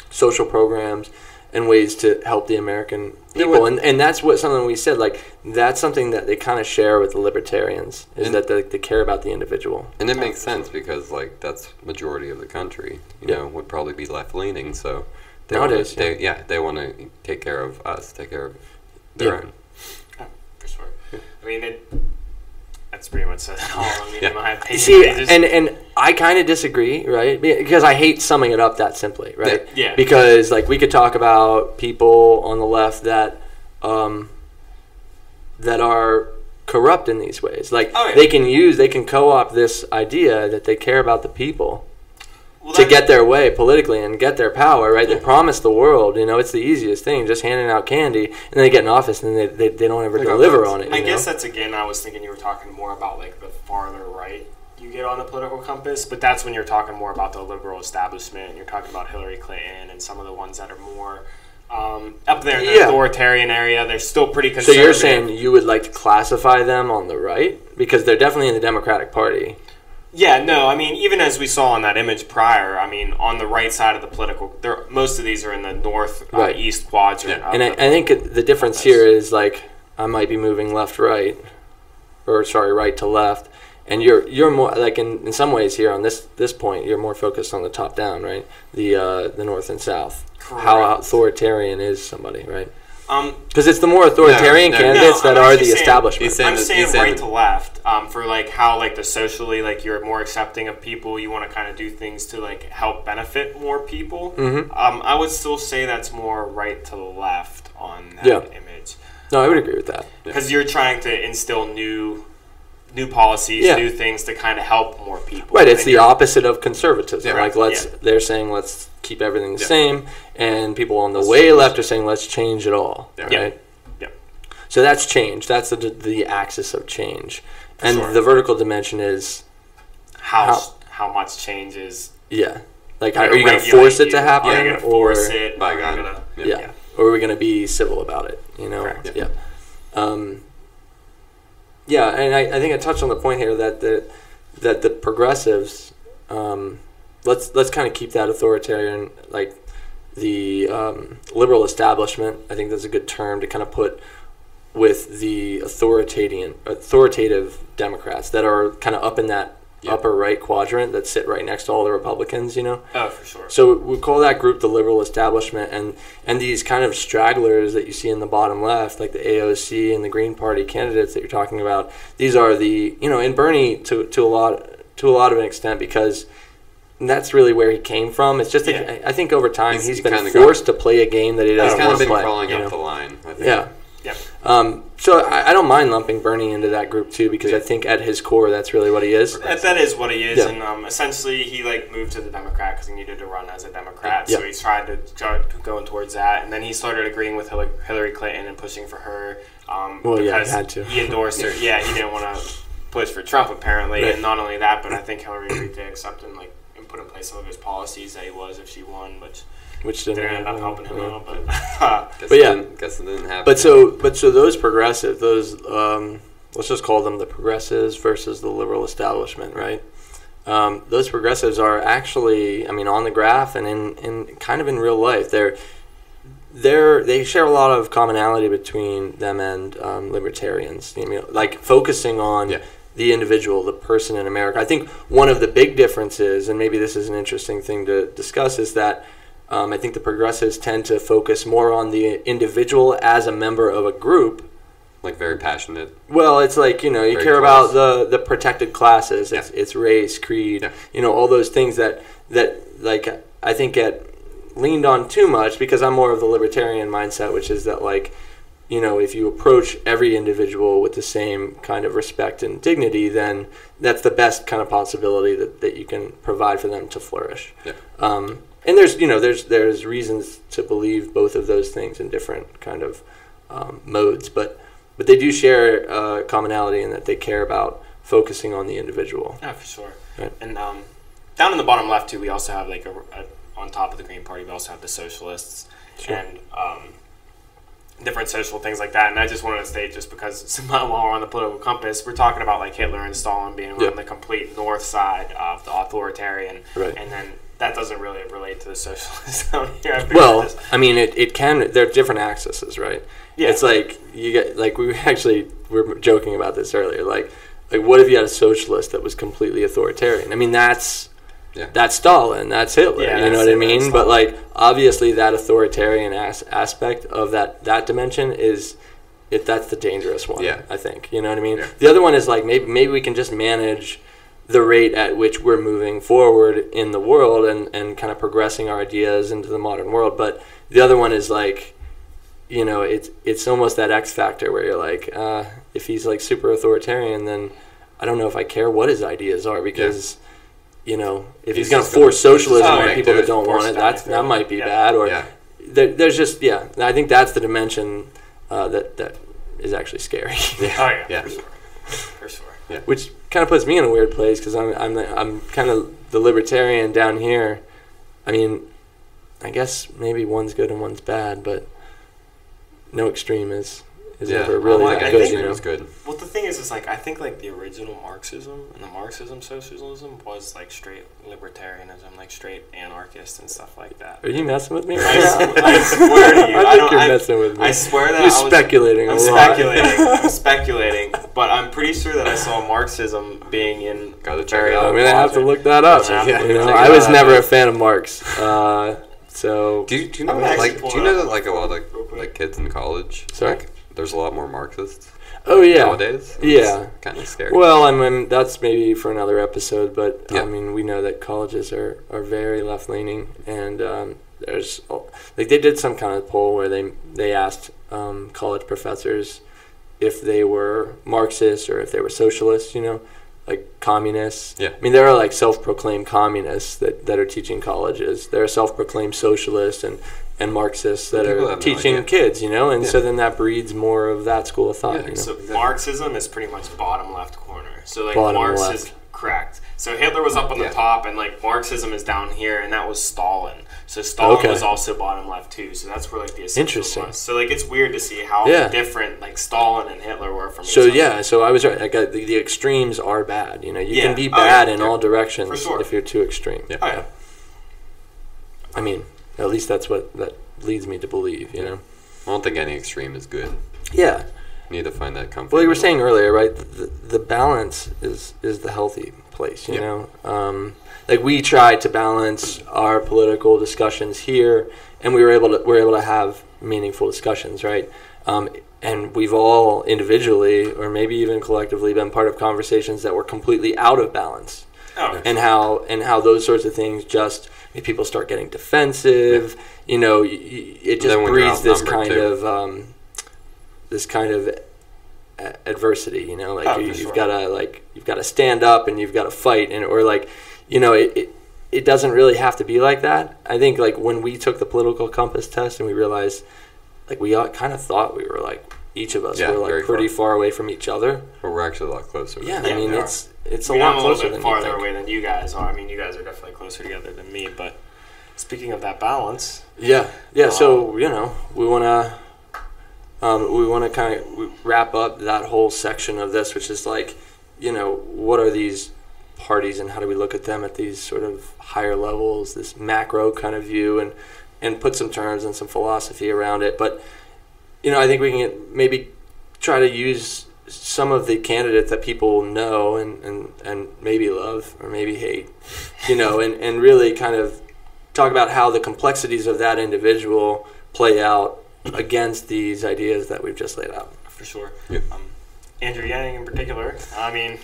social programs and ways to help the American people. And that's something we said, like, that's something that they kind of share with the libertarians, is that they care about the individual. And it makes sense because, like, that's majority of the country, you know, would probably be left-leaning, so they want to take care of us, take care of their own. Yeah, for sure. Yeah. I mean, that's pretty much said it all. I mean, in my opinion, see, and I kind of disagree, right? Because I hate summing it up that simply, right? Yeah. Because like we could talk about people on the left that are corrupt in these ways. Like they can co-opt this idea that they care about the people to get their way politically and get their power, right? They promise the world, you know, it's the easiest thing, just handing out candy, and then they get in office and they don't ever deliver on it. I guess that's, again, I was thinking you were talking more about like the farther right you get on the political compass, but that's when you're talking more about the liberal establishment, and you're talking about Hillary Clinton and some of the ones that are more up there in the authoritarian area. They're still pretty conservative. So you're saying you would like to classify them on the right? Because they're definitely in the Democratic Party. Yeah, no, I mean, even as we saw on that image prior, I mean, on the right side of the political, most of these are in the north-east quadrant. And I think the difference here is, like, I might be moving right to left, and you're more, like, in some ways here on this point, you're more focused on the top-down, right? The north and south. Correct. How authoritarian is somebody, right? Because it's the more authoritarian candidates that are the establishment. I'm saying right to left for like how like the socially, like you're more accepting of people. You want to kind of do things to like help benefit more people. Mm-hmm. I would still say that's more right to left on that image. No, I would agree with that. Because you're trying to instill new policies, new things to kind of help more people. Right, it's the opposite of conservatism. Like they're saying let's keep everything the same, and people on the way left are saying let's change it all. Right? Yeah. So that's change. That's the axis of change, and the vertical dimension is how how much change is. Yeah. Like, are you going to force it to happen? Are you going to force it? By God. Or are we going to be civil about it? You know? Correct. Yeah. Yeah, and I think I touched on the point here that the progressives, let's kind of keep that authoritarian, like the liberal establishment. I think that's a good term to kind of put with the authoritative Democrats that are kind of up in that upper right quadrant that sit right next to all the Republicans, you know? Oh, for sure. So we call that group the liberal establishment, and these kind of stragglers that you see in the bottom left, like the AOC and the Green Party candidates that you're talking about, these are the, you know, and Bernie to a lot of an extent, because that's really where he came from. It's just, I think over time he's been forced to play a game that he doesn't want to play. He's kind of been crawling up the line, I think. Yeah. Yeah. So I don't mind lumping Bernie into that group too, because I think at his core that's really what he is. That is what he is, and essentially he moved to the Democrat because he needed to run as a Democrat. So he's tried to going towards that, and then he started agreeing with Hillary Clinton and pushing for her. Because he had to. He endorsed her. Yeah, he didn't want to push for Trump apparently, and not only that, but I think Hillary agreed to accept and put in place some of his policies that he was if she won, which didn't end up helping him out, but guess it didn't happen. But so those progressive, let's just call them the progressives versus the liberal establishment, right? Those progressives are actually, I mean, on the graph and in kind of in real life, they share a lot of commonality between them and libertarians. You know, like focusing on the individual, the person in America. I think one of the big differences, and maybe this is an interesting thing to discuss, is that I think the progressives tend to focus more on the individual as a member of a group. Like very passionate. Well, it's like, you know, you care about the protected classes. It's race, creed, you know, all those things that like I think get leaned on too much, because I'm more of the libertarian mindset, which is that, like, you know, if you approach every individual with the same kind of respect and dignity, then that's the best kind of possibility that you can provide for them to flourish. Yeah. And there's reasons to believe both of those things in different kind of modes, but they do share commonality in that they care about focusing on the individual. Yeah, for sure. Right. And down in the bottom left too, we also have like on top of the Green Party, we also have the socialists and different social things like that. And I just wanted to state, just because while we're on the political compass, we're talking about like Hitler and Stalin being on the complete north side of the authoritarian, and then that doesn't really relate to the socialists down here. Well, I mean, it can. They're different axes, right? Yeah. It's like you get, like, we were joking about this earlier. Like what if you had a socialist that was completely authoritarian? I mean, that's Stalin, that's Hitler. You know what I mean? But like, obviously, that authoritarian aspect of that dimension that's the dangerous one. Yeah. I think. You know what I mean? Yeah. The other one is like maybe we can just manage the rate at which we're moving forward in the world and kind of progressing our ideas into the modern world. But the other one is like, you know, it's almost that X factor where you're like, if he's like super authoritarian, then I don't know if I care what his ideas are, because you know, if he's going to force socialism on people that don't want it, that might be bad. Or there's just I think that's the dimension that is actually scary. For sure. Yeah. Which kind of puts me in a weird place, because I'm kind of the libertarian down here. I mean, I guess maybe one's good and one's bad, but no extreme is ever really that good. You know, it's good. Well, the thing is like I think like the original Marxism and the Marxism socialism was like straight libertarianism, like straight anarchist and stuff like that. Are you messing with me? I swear to you, I think you're messing with me. I swear that you're speculating. I'm speculating, but I'm pretty sure that I saw Marxism being in. Gotta check it out. I'm gonna have to look that up. I was never a fan of Marx. So do you know that like a lot of like kids in college? Sorry. Like, there's a lot more Marxists. Oh yeah. Nowadays. Yeah. Kind of scary. Well, I mean, that's maybe for another episode, but I mean, we know that colleges are very left leaning, and there's like they did some kind of poll where they asked college professors if they were Marxists or if they were socialists. You know, like communists. Yeah. I mean, there are like self-proclaimed communists that are teaching colleges. There are self-proclaimed socialists and Marxists that are teaching kids, you know, and so then that breeds more of that school of thought. Yeah, you know? So Marxism is pretty much bottom left corner. So like bottom Marx left. is correct. So Hitler was up on the top, and like Marxism is down here, and that was Stalin. So Stalin was also bottom left too. So that's where like the essential was. So like it's weird to see how different like Stalin and Hitler were from each other. So I was right. Like, the extremes are bad. You know, you can be bad in all directions if you're too extreme. I mean, at least that's what that leads me to believe. You know, I don't think any extreme is good. Yeah. You need to find that comfort. Well, you were saying earlier, right? The balance is the healthy place. You know, like we tried to balance our political discussions here, and we're able to have meaningful discussions, right? And we've all individually, or maybe even collectively, been part of conversations that were completely out of balance, and how those sorts of things just make people start getting defensive. You know, it just breeds this kind of adversity. You know, like you've got to stand up and you've got to fight, or like. You know, it doesn't really have to be like that. I think, like, when we took the political compass test and we realized, like, we all kind of thought we were, like, each of us were, like, pretty far away from each other. But we're actually a lot closer. Yeah, I mean, it's a lot closer than you think. I'm a little bit farther away than you guys are. I mean, you guys are definitely closer together than me. But speaking of that balance. So, you know, we want to kind of wrap up that whole section of this, which is, like, you know, what are these parties and how do we look at them at these sort of higher levels, this macro kind of view, and put some terms and some philosophy around it. But, you know, I think we can maybe try to use some of the candidates that people know and maybe love or maybe hate, you know, and really kind of talk about how the complexities of that individual play out against these ideas that we've just laid out. For sure. Yeah. Andrew Yang in particular. I mean,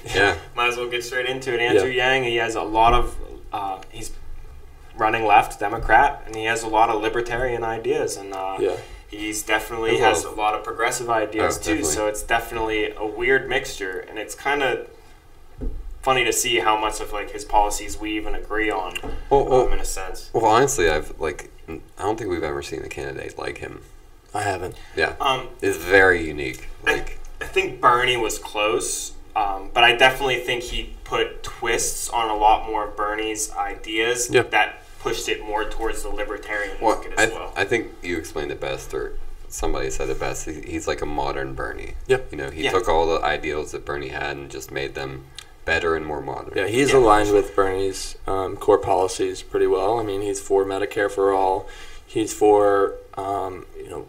might as well get straight into it. Andrew Yang, he has a lot of, he's running left, Democrat, and he has a lot of libertarian ideas, and he's definitely has a lot of progressive ideas too, definitely. So it's definitely a weird mixture, and it's kind of funny to see how much of like his policies we even agree on, in a sense. Well, honestly, I don't think we've ever seen a candidate like him. I haven't. Yeah. It's very unique. Like, I think Bernie was close, but I definitely think he put twists on a lot more of Bernie's ideas that pushed it more towards the libertarian market as well. I think you explained it best, or somebody said it best. He's like a modern Bernie. Yep. You know, he took all the ideals that Bernie had and just made them better and more modern. Yeah, he's aligned with Bernie's core policies pretty well. I mean, he's for Medicare for all. He's for you know,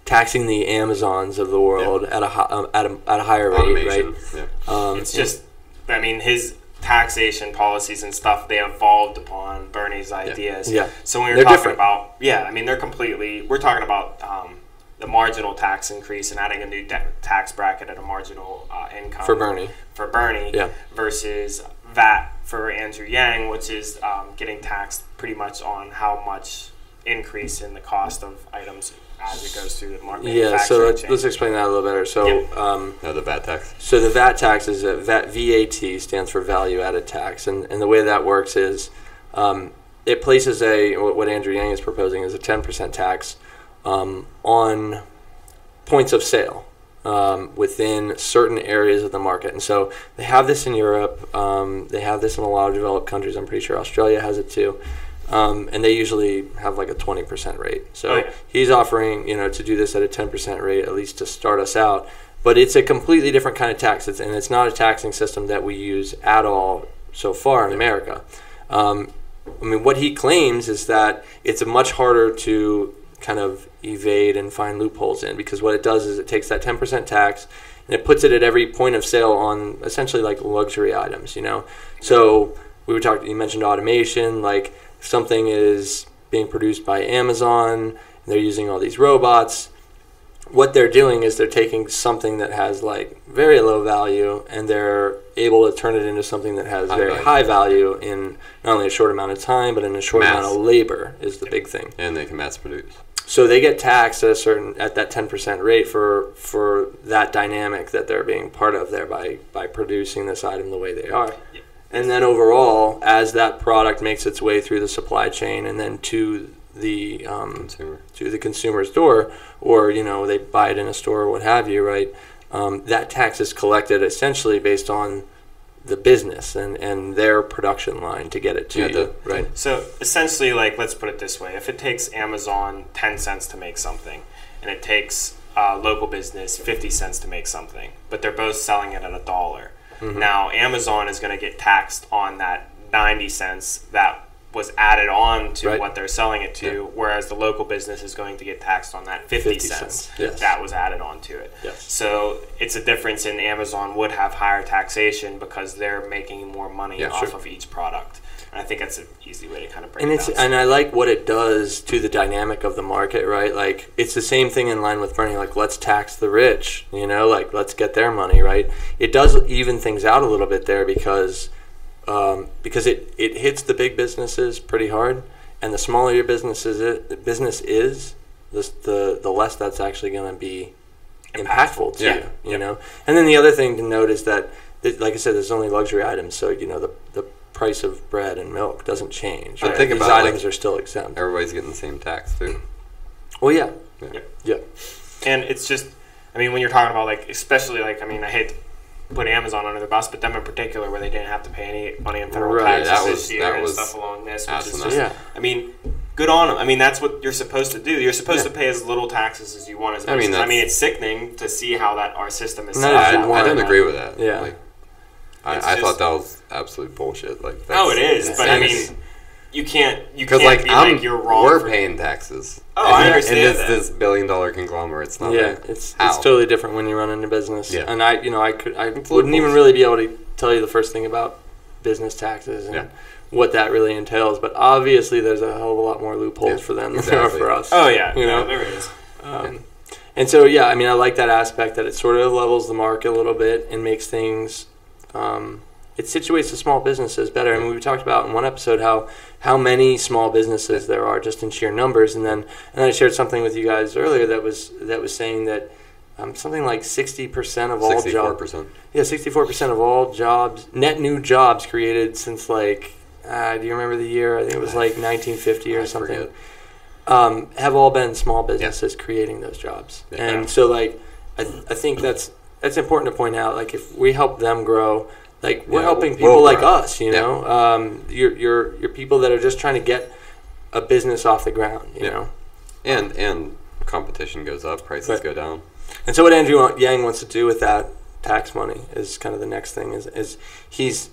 taxing the Amazons of the world at a higher rate, right? Yeah. It's just, I mean, his taxation policies and stuff, they evolved upon Bernie's ideas. Yeah. So when we're talking about, I mean, we're talking about the marginal tax increase and adding a new tax bracket at a marginal income. For Bernie. Versus VAT for Andrew Yang, which is getting taxed pretty much on how much increase in the cost of items as it goes through the market. Yeah, so let's explain that a little better. So, the VAT tax. So the VAT tax is VAT stands for value added tax, and the way that works is it places what Andrew Yang is proposing is a 10% tax on points of sale within certain areas of the market. And so they have this in Europe. They have this in a lot of developed countries. I'm pretty sure Australia has it too. And they usually have like a 20% rate. So he's offering, you know, to do this at a 10% rate, at least to start us out. But it's a completely different kind of tax, and it's not a taxing system that we use at all so far in America. I mean, what he claims is that it's much harder to kind of evade and find loopholes in, because what it does is it takes that 10% tax and it puts it at every point of sale on essentially like luxury items, you know. So you mentioned automation, like if something is being produced by Amazon and they're using all these robots, what they're doing is they're taking something that has like very low value and they're able to turn it into something that has very high value in not only a short amount of time, but in a short amount of labor is the big thing. And they can mass produce. So they get taxed at that 10% rate for that dynamic that they're being part of there by producing this item the way they are. Yeah. And then overall, as that product makes its way through the supply chain and then to the consumer's door, or you know they buy it in a store or what have you, right? That tax is collected essentially based on the business and their production line to get it to you, right? So essentially, like, let's put it this way. If it takes Amazon 10 cents to make something, and it takes local business 50 cents to make something, but they're both selling it at $1. Now, Amazon is going to get taxed on that 90 cents that was added on to what they're selling it to, whereas the local business is going to get taxed on that 50 cents that was added on to it. So it's a difference in Amazon would have higher taxation because they're making more money off of each product. And I think that's an easy way to kind of break it down. And I like what it does to the dynamic of the market, right? Like, it's the same thing in line with Bernie, like, let's tax the rich, you know, like, let's get their money, right? It does even things out a little bit there because it hits the big businesses pretty hard, and the smaller your business is, the less that's actually going to be impactful to you know. And then the other thing to note is that, like I said, there's only luxury items, so you know the price of bread and milk doesn't change. But think these about items are still exempt. Everybody's getting the same tax too. Well, yeah. And it's just, I mean, when you're talking about, like, especially, like, I mean, I hate to put Amazon under the bus, but them in particular, where they didn't have to pay any money in federal taxes this year and stuff along this, which is just, I mean, good on them. I mean, that's what you're supposed to do. You're supposed to pay as little taxes as you want. I mean, it's sickening to see how that our system is set up. I don't agree with that. Yeah. Like, I thought that was absolute bullshit. Like, it is, but I mean, you can't like, be like you're wrong. We're paying taxes. I understand and this billion-dollar conglomerate's not. It's totally different when you run into business. Yeah. And I wouldn't even really be able to tell you the first thing about business taxes and what that really entails. But obviously, there's a hell of a lot more loopholes for them than there are for us. Oh yeah, you know, there is. And so I mean, I like that aspect that it sort of levels the market a little bit and makes things. It situates the small businesses better. I mean, we talked about in one episode how many small businesses there are just in sheer numbers, and then I shared something with you guys earlier that was saying that something like 60% of all jobs. 64% of all jobs, net new jobs created since, like, do you remember the year? I think it was like 1950 or something. Have all been small businesses creating those jobs, and so, like, I think that's important to point out. Like, if we help them grow. Like, we're helping people like us, you know. You're people that are just trying to get a business off the ground, you know. And competition goes up, prices go down. And so what Andrew Yang wants to do with that tax money is kind of the next thing. Is he's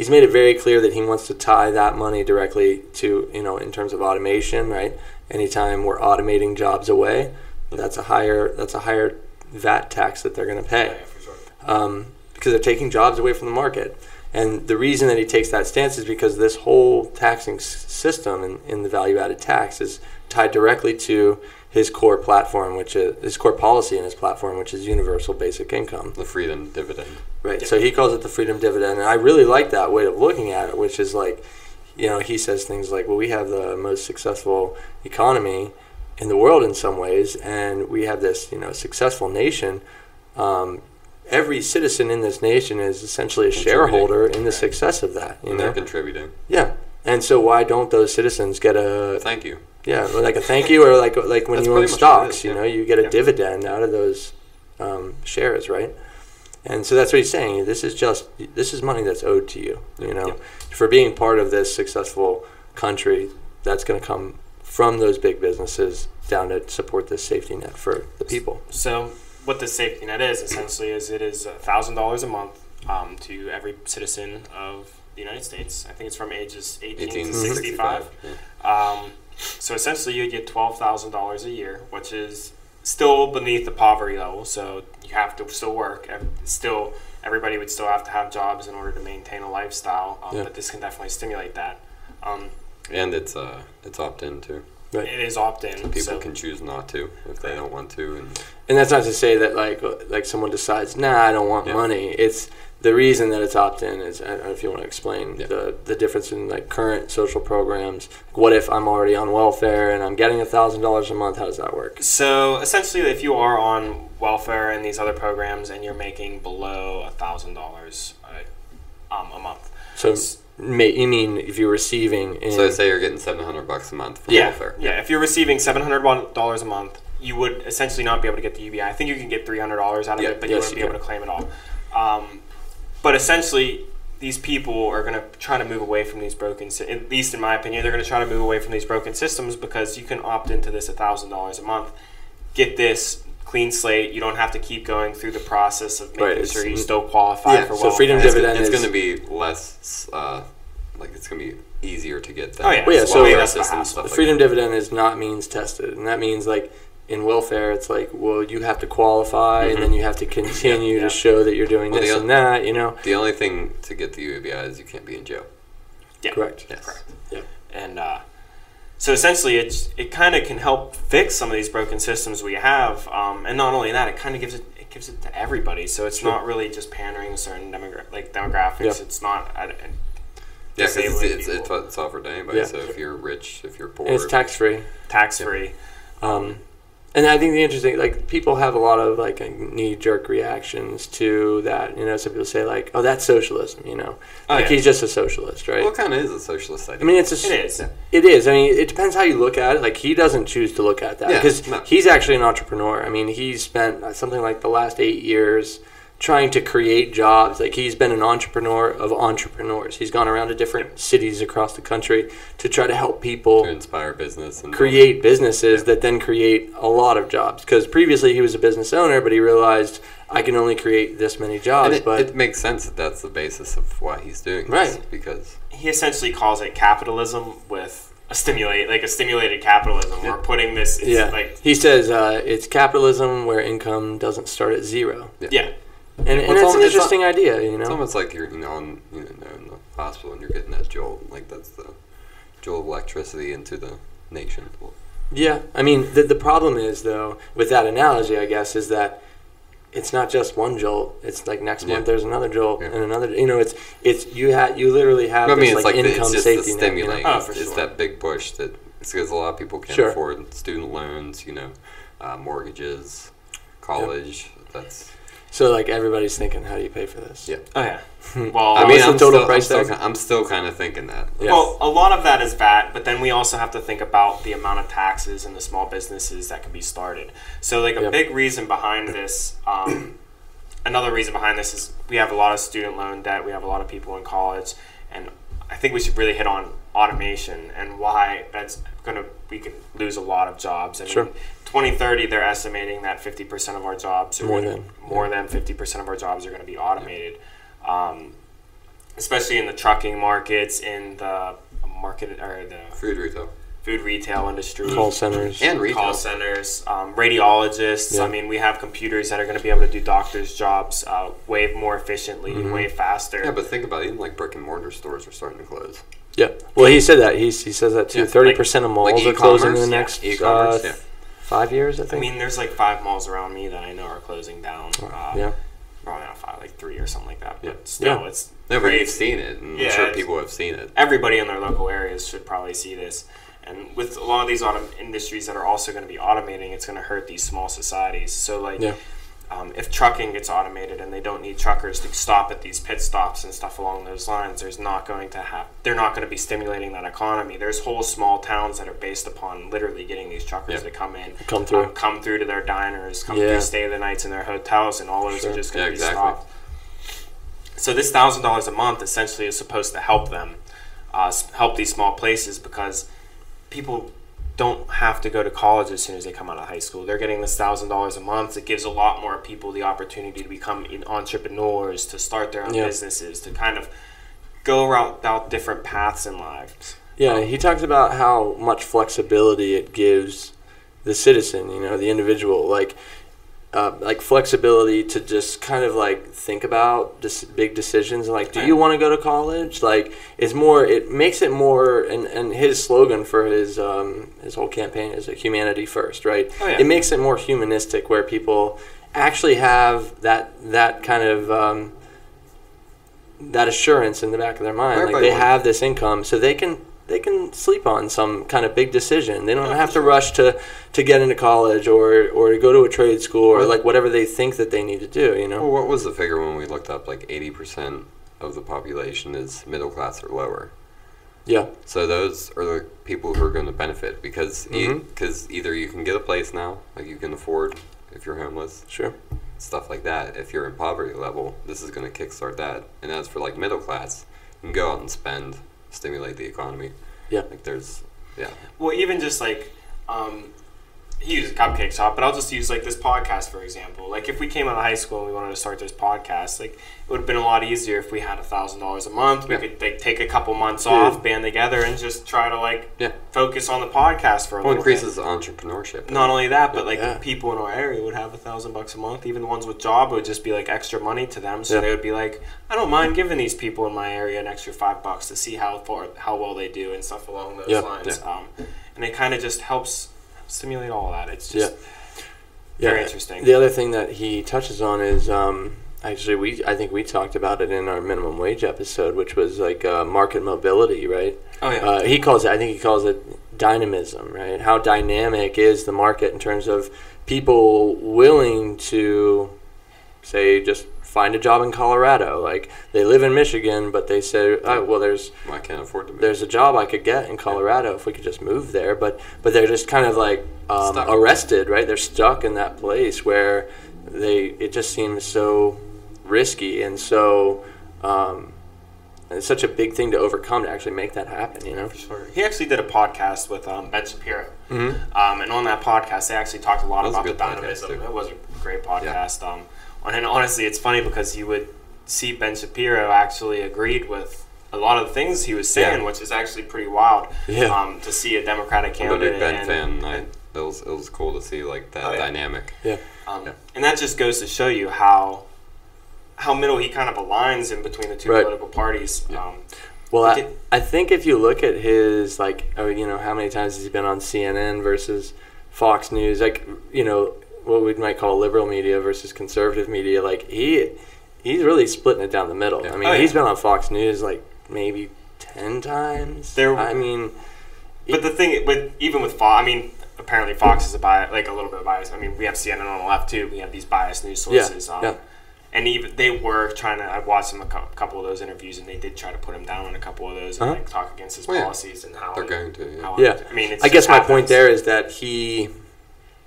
made it very clear that he wants to tie that money directly to, you know, in terms of automation, right? Anytime we're automating jobs away, that's a higher VAT tax that they're going to pay. Yeah, for sure. Because they're taking jobs away from the market. And the reason that he takes that stance is because this whole taxing system in the value-added tax is tied directly to his core platform, which is his core policy in his platform, which is universal basic income. The freedom dividend. Right. Yeah. So he calls it the freedom dividend. And I really like that way of looking at it, which is like, you know, he says things like, well, we have the most successful economy in the world in some ways, and we have this, you know, successful nation. Every citizen in this nation is essentially a shareholder in the success of that. You know? They're contributing. Yeah. And so why don't those citizens get a... Thank you. Yeah, like a thank you, or like when you own stocks, you know, you get a dividend out of those shares, right? And so that's what he's saying. This is money that's owed to you, you know. For being part of this successful country, that's going to come from those big businesses down to support this safety net for the people. So what the safety net is essentially is it is $1,000 a month to every citizen of the United States. I think it's from ages 18 to 65. Yeah. So essentially you get $12,000 a year, which is still beneath the poverty level. So you have to still work. Still, everybody would still have to have jobs in order to maintain a lifestyle. But this can definitely stimulate that. And it's opt-in too. Right. It is opt-in. People can choose not to if they don't want to. And that's not to say that like someone decides, nah, I don't want money. It's the reason that it's opt-in is, I don't know if you want to explain the difference in like current social programs. What if I'm already on welfare and I'm getting $1,000 a month? How does that work? So essentially, if you are on welfare and these other programs and you're making below $1,000 a month. So you mean if you're receiving... So say you're getting $700 a month from welfare. Yeah, if you're receiving $700 a month, you would essentially not be able to get the UBI. I think you can get $300 out of it, but you wouldn't be able to claim it all. But essentially, these people are going to try to move away from these broken, at least in my opinion, they're going to try to move away from these broken systems because you can opt into this $1,000 a month, get this clean slate. You don't have to keep going through the process of making sure you still qualify for welfare. So freedom dividend it's going to be less, it's going to be easier to get than so freedom dividend is not means tested, and that means like in welfare, it's like, well, you have to qualify, and then you have to continue to show that you're doing this and that, you know. The only thing to get the UBI is you can't be in jail. Yeah. Correct. Yes. Correct. Yeah. And so essentially, it kind of can help fix some of these broken systems we have, and not only that, it kind of gives it to everybody. So it's not really just pandering to certain demographics. Yeah. It's not. Because it's offered to anybody. So if you're rich, if you're poor, and it's tax free. Tax free. And I think the interesting, like, people have a lot of, like, knee-jerk reactions to that. You know, some people say, like, oh, that's socialism, you know. He's just a socialist, right? What kind of is a socialist idea? I mean, it is. It is. I mean, it depends how you look at it. Like, he doesn't choose to look at that. Because he's actually an entrepreneur. I mean, he's spent something like the last 8 years trying to create jobs. Like, he's been an entrepreneur of entrepreneurs. He's gone around to different cities across the country to try to help people to inspire business and create businesses that then create a lot of jobs. Because previously he was a business owner, but he realized I can only create this many jobs. And it makes sense that that's the basis of why he's doing this, right? Because he essentially calls it capitalism with a stimulated capitalism. We're putting this. He says it's capitalism where income doesn't start at zero. Yeah. And it's an interesting idea, you know. It's almost like you're, in the hospital and you're getting that jolt, like that's the jolt of electricity into the nation. Yeah, I mean, the problem is though with that analogy, I guess, is that it's not just one jolt. It's like next month there's another jolt and another. You know, it's you literally have this like income safety net. You know? It's that big push that it's because a lot of people can't afford student loans, mortgages, college. That's. So, like, everybody's thinking, how do you pay for this? Yeah. Oh, yeah. Well, I'm still kind of thinking that. Yes. Well, a lot of that is VAT, but then we also have to think about the amount of taxes and the small businesses that can be started. So, like, a big reason behind this, another reason behind this is we have a lot of student loan debt. We have a lot of people in college. And I think we should really hit on automation and why we could lose a lot of jobs. I mean, 2030, they're estimating that 50% of our jobs, more than 50% of our jobs are going to be automated, especially in the trucking markets, in the food retail industry, call centers, radiologists. I mean, we have computers that are going to be able to do doctors' jobs way more efficiently, way faster. Yeah, but think about it, even like brick and mortar stores are starting to close. Yeah, well, he said that. He says that too. 30% of malls are closing in the next 5 years, I think. I mean, there's like 5 malls around me that I know are closing down. Probably not 5, like 3 or something like that. But still, it's but you've seen it, and I'm sure people have seen it. Everybody in their local areas should probably see this. And with a lot of these industries that are also going to be automating, it's going to hurt these small societies. So, like, if trucking gets automated and they don't need truckers to stop at these pit stops and stuff along those lines, they're not going to be stimulating that economy. There's whole small towns that are based upon literally getting these truckers to come through to their diners, come through, stay the nights in their hotels, and all those are just going to be stopped. So this $1,000 a month essentially is supposed to help them, help these small places, because people don't have to go to college as soon as they come out of high school. They're getting this $1,000 a month. It gives a lot more people the opportunity to become entrepreneurs, to start their own businesses, to kind of go out different paths in life. Yeah, he talks about how much flexibility it gives the citizen, the individual, like flexibility to just kind of like think about big decisions, like, do you want to go to college? Like, it makes it more, and his slogan for his whole campaign is humanity first, right? It makes it more humanistic, where people actually have that kind of that assurance in the back of their mind, like they have this income, so they can sleep on some kind of big decision. They don't have to rush to get into college or to go to a trade school or like whatever they think that they need to do, Well, what was the figure when we looked up, like 80% of the population is middle class or lower? Yeah. So those are the people who are going to benefit, because either you can get a place now, like you can afford if you're homeless. Sure. stuff like that. If you're in poverty level, this is going to kickstart that. And as for like middle class, you can go out and spend, stimulate the economy. Yeah. Like there's, yeah. Well, even just like, he used a cupcake shop, but I'll just use like this podcast for example. Like if we came out of high school and we wanted to start this podcast, like it would have been a lot easier if we had $1,000 a month. We could like take a couple months off, band together, and just try to like focus on the podcast for a little bit. Increases entrepreneurship. Not only that, but like the people in our area would have $1,000 a month. Even the ones with job, it would just be like extra money to them. So they would be like, I don't mind giving these people in my area an extra $5 to see how well they do and stuff along those lines. And it kind of just helps stimulate all of that. It's just very interesting. The other thing that he touches on is actually I think we talked about it in our minimum wage episode, which was like market mobility, right? Oh yeah. I think he calls it dynamism, right? How dynamic is the market in terms of people willing to say just find a job in Colorado. Like they live in Michigan, but they say, oh, well, I can't afford to move. There's a job I could get in Colorado if we could just move there. But they're just kind of like arrested, right? They're stuck in that place where it just seems so risky and so it's such a big thing to overcome to actually make that happen, you know? For sure. He actually did a podcast with Ben Shapiro. And on that podcast, they actually talked a lot about the dynamism. It was a great podcast. And honestly, it's funny because you would see Ben Shapiro actually agreed with a lot of the things he was saying, which is actually pretty wild to see a Democratic candidate. I'm a big Ben fan. It was cool to see like that dynamic. And that just goes to show you how middle he kind of aligns in between the two political parties. Well, I think if you look at his, like, you know, how many times he's been on CNN versus Fox News, like, you know, what we might call liberal media versus conservative media, like he's really splitting it down the middle. I mean, he's been on Fox News like maybe 10 times. But the thing, even with Fox, I mean, apparently Fox is a little bit biased. I mean, we have CNN on the left too. We have these biased news sources. And even they were trying to. I watched him a couple of those interviews, and they did try to put him down on a couple of those and like talk against his policies and how they're going to. I mean, I guess my point there is that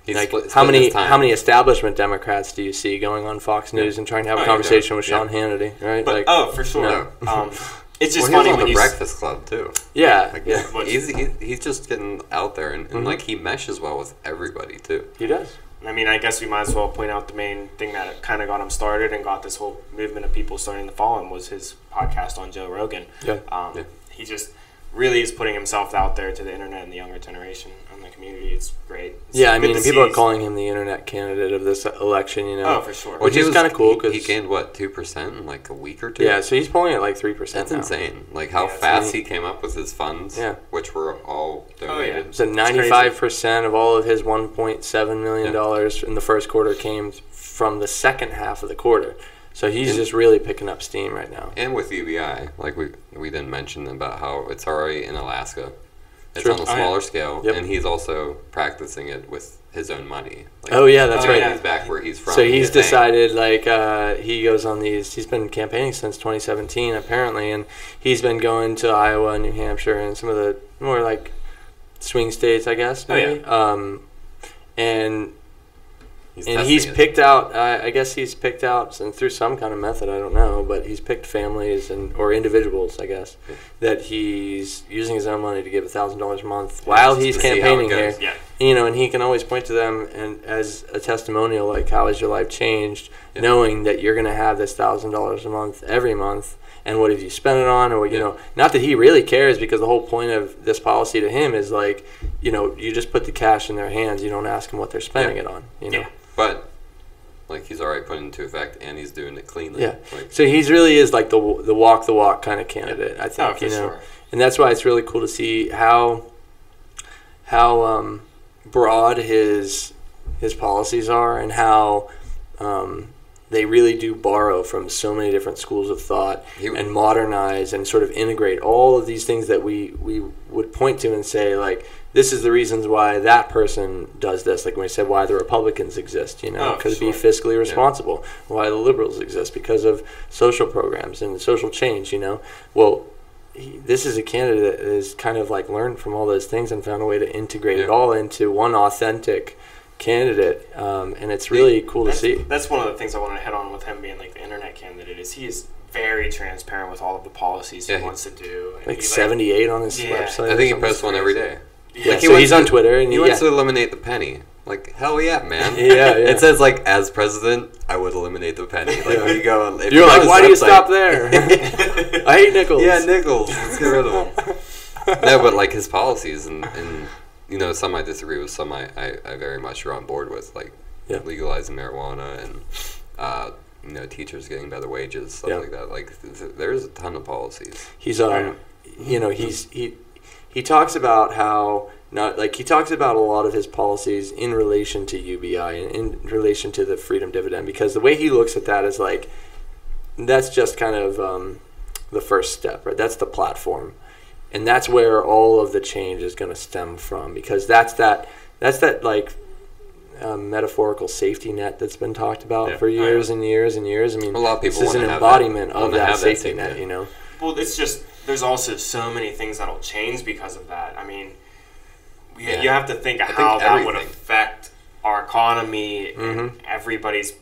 like how many establishment Democrats do you see going on Fox News and trying to have a conversation with Sean Hannity, right? But, for sure. It's just funny when on the you Breakfast Club too. He's just getting out there and like he meshes well with everybody too. He does. I mean, I guess we might as well point out the main thing that kind of got him started and got this whole movement of people starting to follow him was his podcast on Joe Rogan. He just really is putting himself out there to the internet and the younger generation and the community. It's great. I mean, people are calling him the internet candidate of this election, you know. Oh, for sure. Which is kind of cool because he gained, 2% in like a week or two? Yeah, so he's pulling at like 3%. That's insane. Like how fast he came up with his funds, which were all donated. So 95% of all of his $1.7 million in the first quarter came from the second half of the quarter. So he's just really picking up steam right now. And with UBI, like we didn't mention about how it's already in Alaska. It's on a smaller scale, and he's also practicing it with his own money. Like, that's right. He's back where he's from. So he's decided, he goes on these. He's been campaigning since 2017, apparently, and he's been going to Iowa, New Hampshire, and some of the more like swing states, I guess. Maybe. And he's picked out, I guess he's picked out, and through some kind of method, I don't know, but he's picked families or individuals, I guess, that he's using his own money to give $1,000 a month while he's campaigning here. You know, and he can always point to them and as a testimonial, like, how has your life changed, knowing that you're going to have this $1,000 a month every month. And what have you spent it on? Or, you know, not that he really cares, because the whole point of this policy to him is like, you know, you just put the cash in their hands. You don't ask them what they're spending it on, you know. But, like, he's already put it into effect, and he's doing it cleanly. Like, so he really is like the walk the walk kind of candidate, I think, you know. Sure. And that's why it's really cool to see how broad his policies are, and how they really do borrow from so many different schools of thought and modernize and sort of integrate all of these things that we would point to and say, like, this is the reasons why that person does this. Like when we said why the Republicans exist, you know, because be fiscally responsible. Why the liberals exist, because of social programs and social change, you know. Well, this is a candidate that is kind of like learned from all those things and found a way to integrate it all into one authentic candidate, and it's really cool to see. That's one of the things I want to hit on with him being like the internet candidate is he is very transparent with all of the policies he wants to do. And like 78 on his website. I think he posts one every day. Yeah, like so he's on Twitter, and he wants to eliminate the penny. Like, hell yeah, man. Yeah. It says, like, as president, I would eliminate the penny. Like, when you go on... You're like, why do you stop there? I hate nickels. Yeah, nickels. Let's get rid of them. No, but, like, his policies, and you know, some I disagree with, some I very much are on board with, like, legalizing marijuana and, you know, teachers getting better wages, stuff like that. Like, there's a ton of policies. He's, you know, he talks about how... he talks about a lot of his policies in relation to UBI and in relation to the freedom dividend, because the way he looks at that is like, that's just kind of the first step, right? That's the platform. And that's where all of the change is going to stem from, because that's that like metaphorical safety net that's been talked about for years and years and years. I mean, a lot of people this is an embodiment of that safety net, you know? Well, it's just, there's also so many things that'll change because of that. I mean, you have to think of how that would affect our economy and everybody's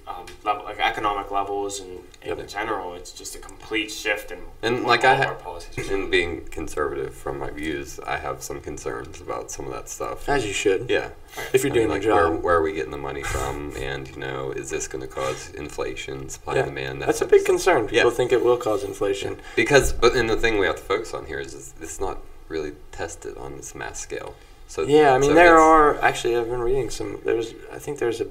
level, like economic levels, and in general, it's just a complete shift in like our policies. And being conservative from my views, I have some concerns about some of that stuff. As you should. Yeah. If you're doing like, your job. Where are we getting the money from? And, you know, is this going to cause inflation, supply and demand? That's a big concern. People think it will cause inflation. But the thing we have to focus on here is it's not really tested on this mass scale. So, I mean, there are actually. I've been reading some. I think there's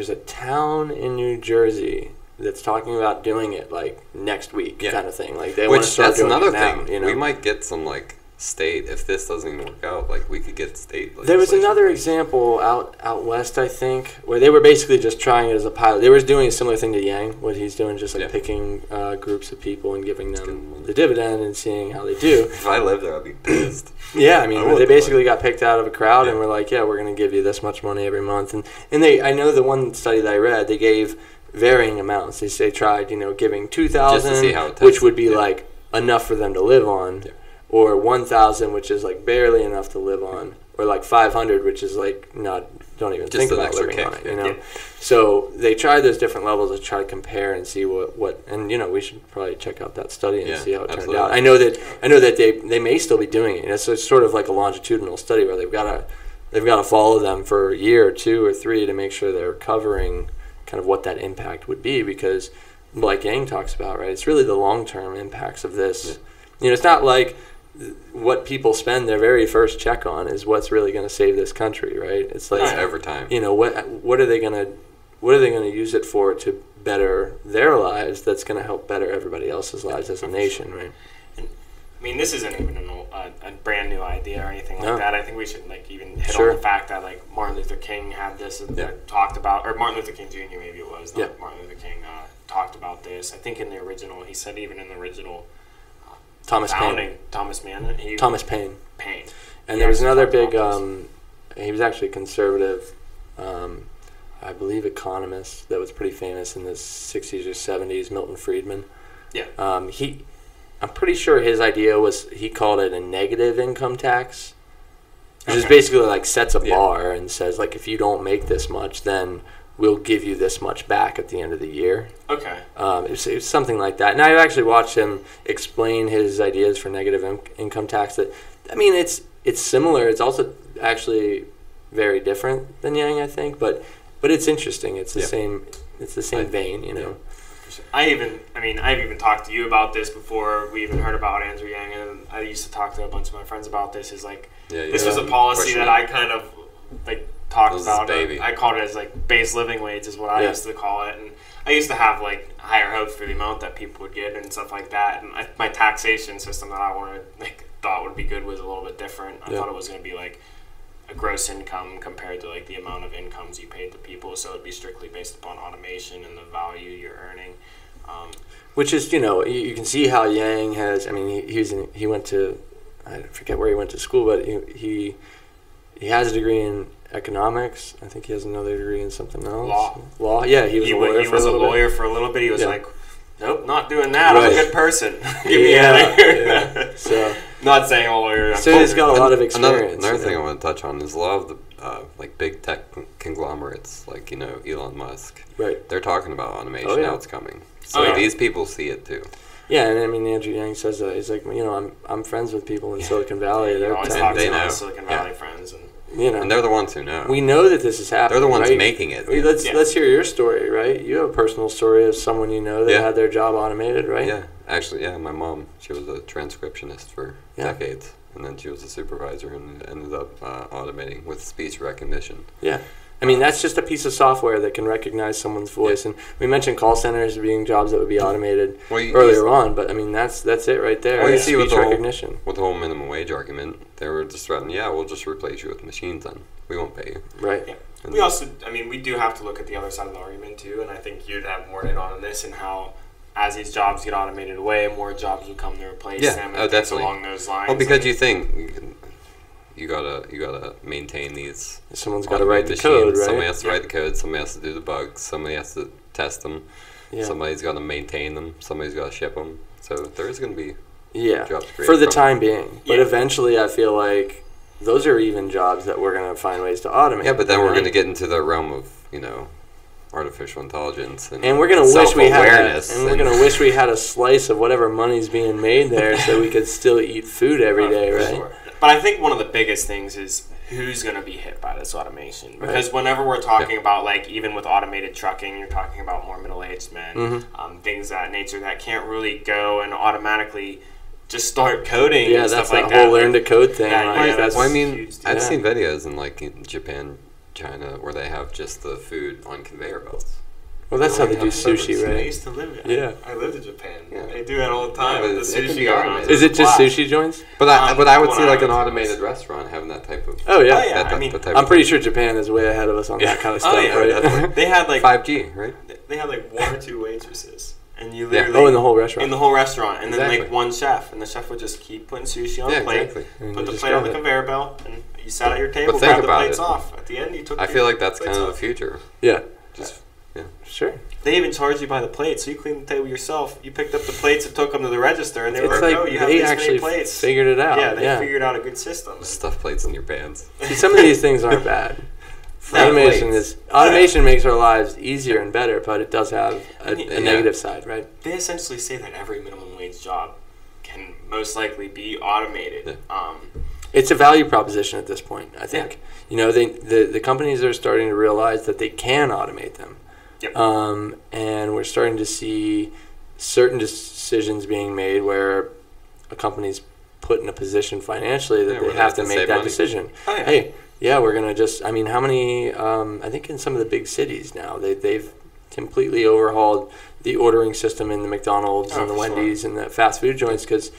a town in New Jersey that's talking about doing it like next week, kind of thing. Like they want to start doing it now. Thing. You know? We might get some like state if this doesn't even work out. Like we could get state. There was another example out west, I think, where they were basically just trying it as a pilot. They were doing a similar thing to Yang, what he's doing, just like picking groups of people and giving them the dividend and seeing how they do. If I lived there, I'd be pissed. Yeah, I mean, they basically got picked out of a crowd and were like, we're going to give you this much money every month. And I know the one study that I read, they gave varying amounts. They tried, giving $2,000, which would be like enough for them to live on, or $1,000, which is like barely enough to live on, or like $500, which is like don't even think about living on it, Yeah. So they tried those different levels to try to compare and see what and we should probably check out that study and see how it turned out. I know that they may still be doing it. So it's sort of like a longitudinal study where they've got to follow them for a year or 2 or 3 to make sure they're covering kind of what that impact would be, because like Yang talks about, right, it's really the long-term impacts of this. It's not like what people spend their very first check on is what's really going to save this country, right? It's like over time. What are they going to use it for to better their lives? That's going to help better everybody else's lives as a nation, right? And, I mean, this isn't even a brand new idea or anything like that. I think we should even hit on the fact that Martin Luther King had this talked about, or Martin Luther King Jr. maybe it was, not Martin Luther King talked about this. I think in the original, he said even in the original. Thomas Paine. And there was another big, he was actually a conservative, I believe, economist that was pretty famous in the 60s or 70s, Milton Friedman. Yeah. I'm pretty sure his idea was, he called it a negative income tax, which is basically like sets a bar and says, like, if you don't make this much, then we'll give you this much back at the end of the year. Okay. It's something like that. And I've actually watched him explain his ideas for negative income tax. It's similar. It's also actually very different than Yang, I think. But it's interesting. It's the same. It's the same vein, I've even talked to you about this before we even heard about Andrew Yang, and I used to talk to a bunch of my friends about this. This was a policy that I kind of talked about. I called it as base living wage is what I used to call it, and I used to have higher hopes for the amount that people would get and stuff like that. And my taxation system that I wanted thought would be good was a little bit different. I thought it was going to be a gross income compared to the amount of incomes you paid to people, so it'd be strictly based upon automation and the value you're earning. Which is, you can see how Yang has. I mean, he went to, I forget where he went to school, but he has a degree in economics. I think he has another degree in something else. Law. Yeah, he was a lawyer. He was a lawyer for a little bit. He was like, nope, not doing that. Right. I'm a good person. Get me out of here. So Not saying all lawyers. So he's got a lot of experience. Another thing I want to touch on is a lot of the like big tech conglomerates, like Elon Musk. Right. They're talking about automation. Now it's coming. So these people see it too. Yeah, and I mean Andrew Yang says that he's like, I'm friends with people in Silicon Valley. They're they know Silicon Valley friends, and and they're the ones who know. We know that this is happening. They're the ones right? making it. Let's hear your story, right? You have a personal story of someone that had their job automated, right? Yeah, actually, my mom, she was a transcriptionist for decades, and then she was a supervisor and ended up automating with speech recognition. Yeah. I mean, that's just a piece of software that can recognize someone's voice. And we mentioned call centers being jobs that would be automated earlier on, but I mean, that's it right there. Well, you see speech recognition. With the whole minimum wage argument, they were just threatening, we'll just replace you with machines then. We won't pay you. Right. Yeah. We also, we do have to look at the other side of the argument too, and I think you'd have more in on this and how as these jobs get automated away, more jobs will come to replace them and things along those lines. Well, because you think you gotta maintain these. Someone's got to write the code, right? Somebody has to write the code. Somebody has to do the bugs. Somebody has to test them. Yeah. Somebody's got to maintain them. Somebody's got to ship them. So there's going to be jobs created for the time being. But eventually, I feel like those are even jobs that we're going to find ways to automate. Yeah, but then we're going to get into the realm of artificial intelligence and we're going to wish we had a slice of whatever money's being made there, so we could still eat food every day, right? Sure. But I think one of the biggest things is who's going to be hit by this automation. Because whenever we're talking about, like, even with automated trucking, you're talking about more middle-aged men, things of that nature that can't really go and automatically just start coding and stuff like that. Yeah, that's the whole learn-to-code thing. I've seen videos in Japan, China, where they have just the food on conveyor belts. Well, that's how they do sushi, right? I used to live there. I lived in Japan. Yeah. They do that all the time. Yeah, the sushi garments. Is it just sushi joints? But I would see like an automated restaurant having that type of. Oh yeah. I'm pretty sure Japan is way ahead of us on that kind of stuff. Right? They had like 5G, right? They had like 1 or 2 waitresses, and you literally in the whole restaurant. In the whole restaurant, and then like one chef, and the chef would just keep putting sushi on the plate, put the plate on the conveyor belt, and you sat at your table, grabbed the plates off. At the end, you took. I feel like that's kind of the future. Yeah. Sure. They even charge you by the plate, so you cleaned the table yourself. You picked up the plates and took them to the register, and they were like, you have these many plates. Figured it out. Yeah, they figured out a good system. Stuff plates in your pants. See, some of these things aren't bad. Automation makes our lives easier and better, but it does have a negative side, right? They essentially say that every minimum wage job can most likely be automated. Yeah. It's a value proposition at this point, I think. Yeah. The companies are starting to realize that they can automate them. Yep. And we're starting to see certain decisions being made where a company's put in a position financially that they have to make that decision. Oh, yeah. Hey, we're going to just, how many, I think in some of the big cities now, they've completely overhauled the ordering system in the McDonald's and the Wendy's and the fast food joints because,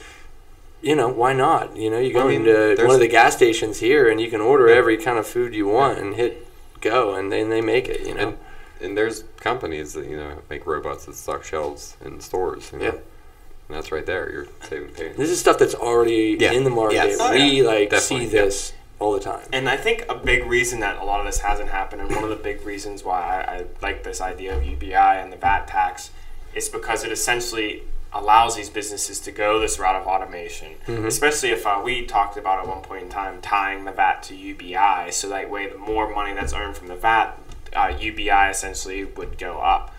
why not? You go into one of the gas stations here and you can order every kind of food you want and hit go, and then they make it, And there's companies that make robots that stock shelves in stores. And that's right there. You're saving pain. This is stuff that's already in the market. Yes. We see this all the time. And I think a big reason that a lot of this hasn't happened, and one of the big reasons why I like this idea of UBI and the VAT tax, is because it essentially allows these businesses to go this route of automation. Especially if we talked about at one point in time tying the VAT to UBI, so that way the more money that's earned from the VAT, UBI essentially would go up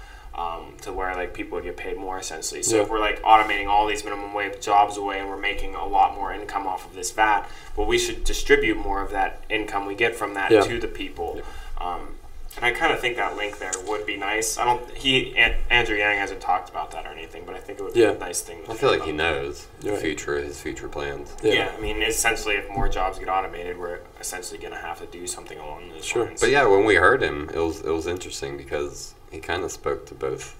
to where people would get paid more essentially. So if we're automating all these minimum wage jobs away and we're making a lot more income off of this VAT, well, we should distribute more of that income we get from that to the people. And I kind of think that link there would be nice. Andrew Yang hasn't talked about that or anything, but I think it would be a nice thing. I feel like he knows his future plans. Yeah, essentially, if more jobs get automated, we're essentially going to have to do something along those lines. But when we heard him, it was interesting because he kind of spoke to both,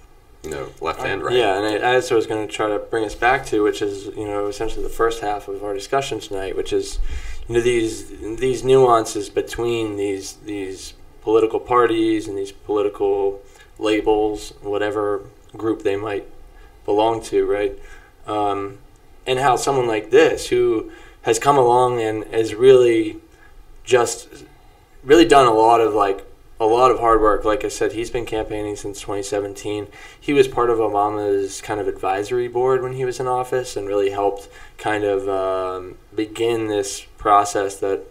left and right. Yeah, and that's what I was going to try to bring us back to, which is, essentially the first half of our discussion tonight, which is, these nuances between these political parties and these political labels, whatever group they might belong to, right? And how someone like this, who has come along and has really done a lot of a lot of hard work. Like I said, he's been campaigning since 2017. He was part of Obama's kind of advisory board when he was in office and really helped kind of begin this process that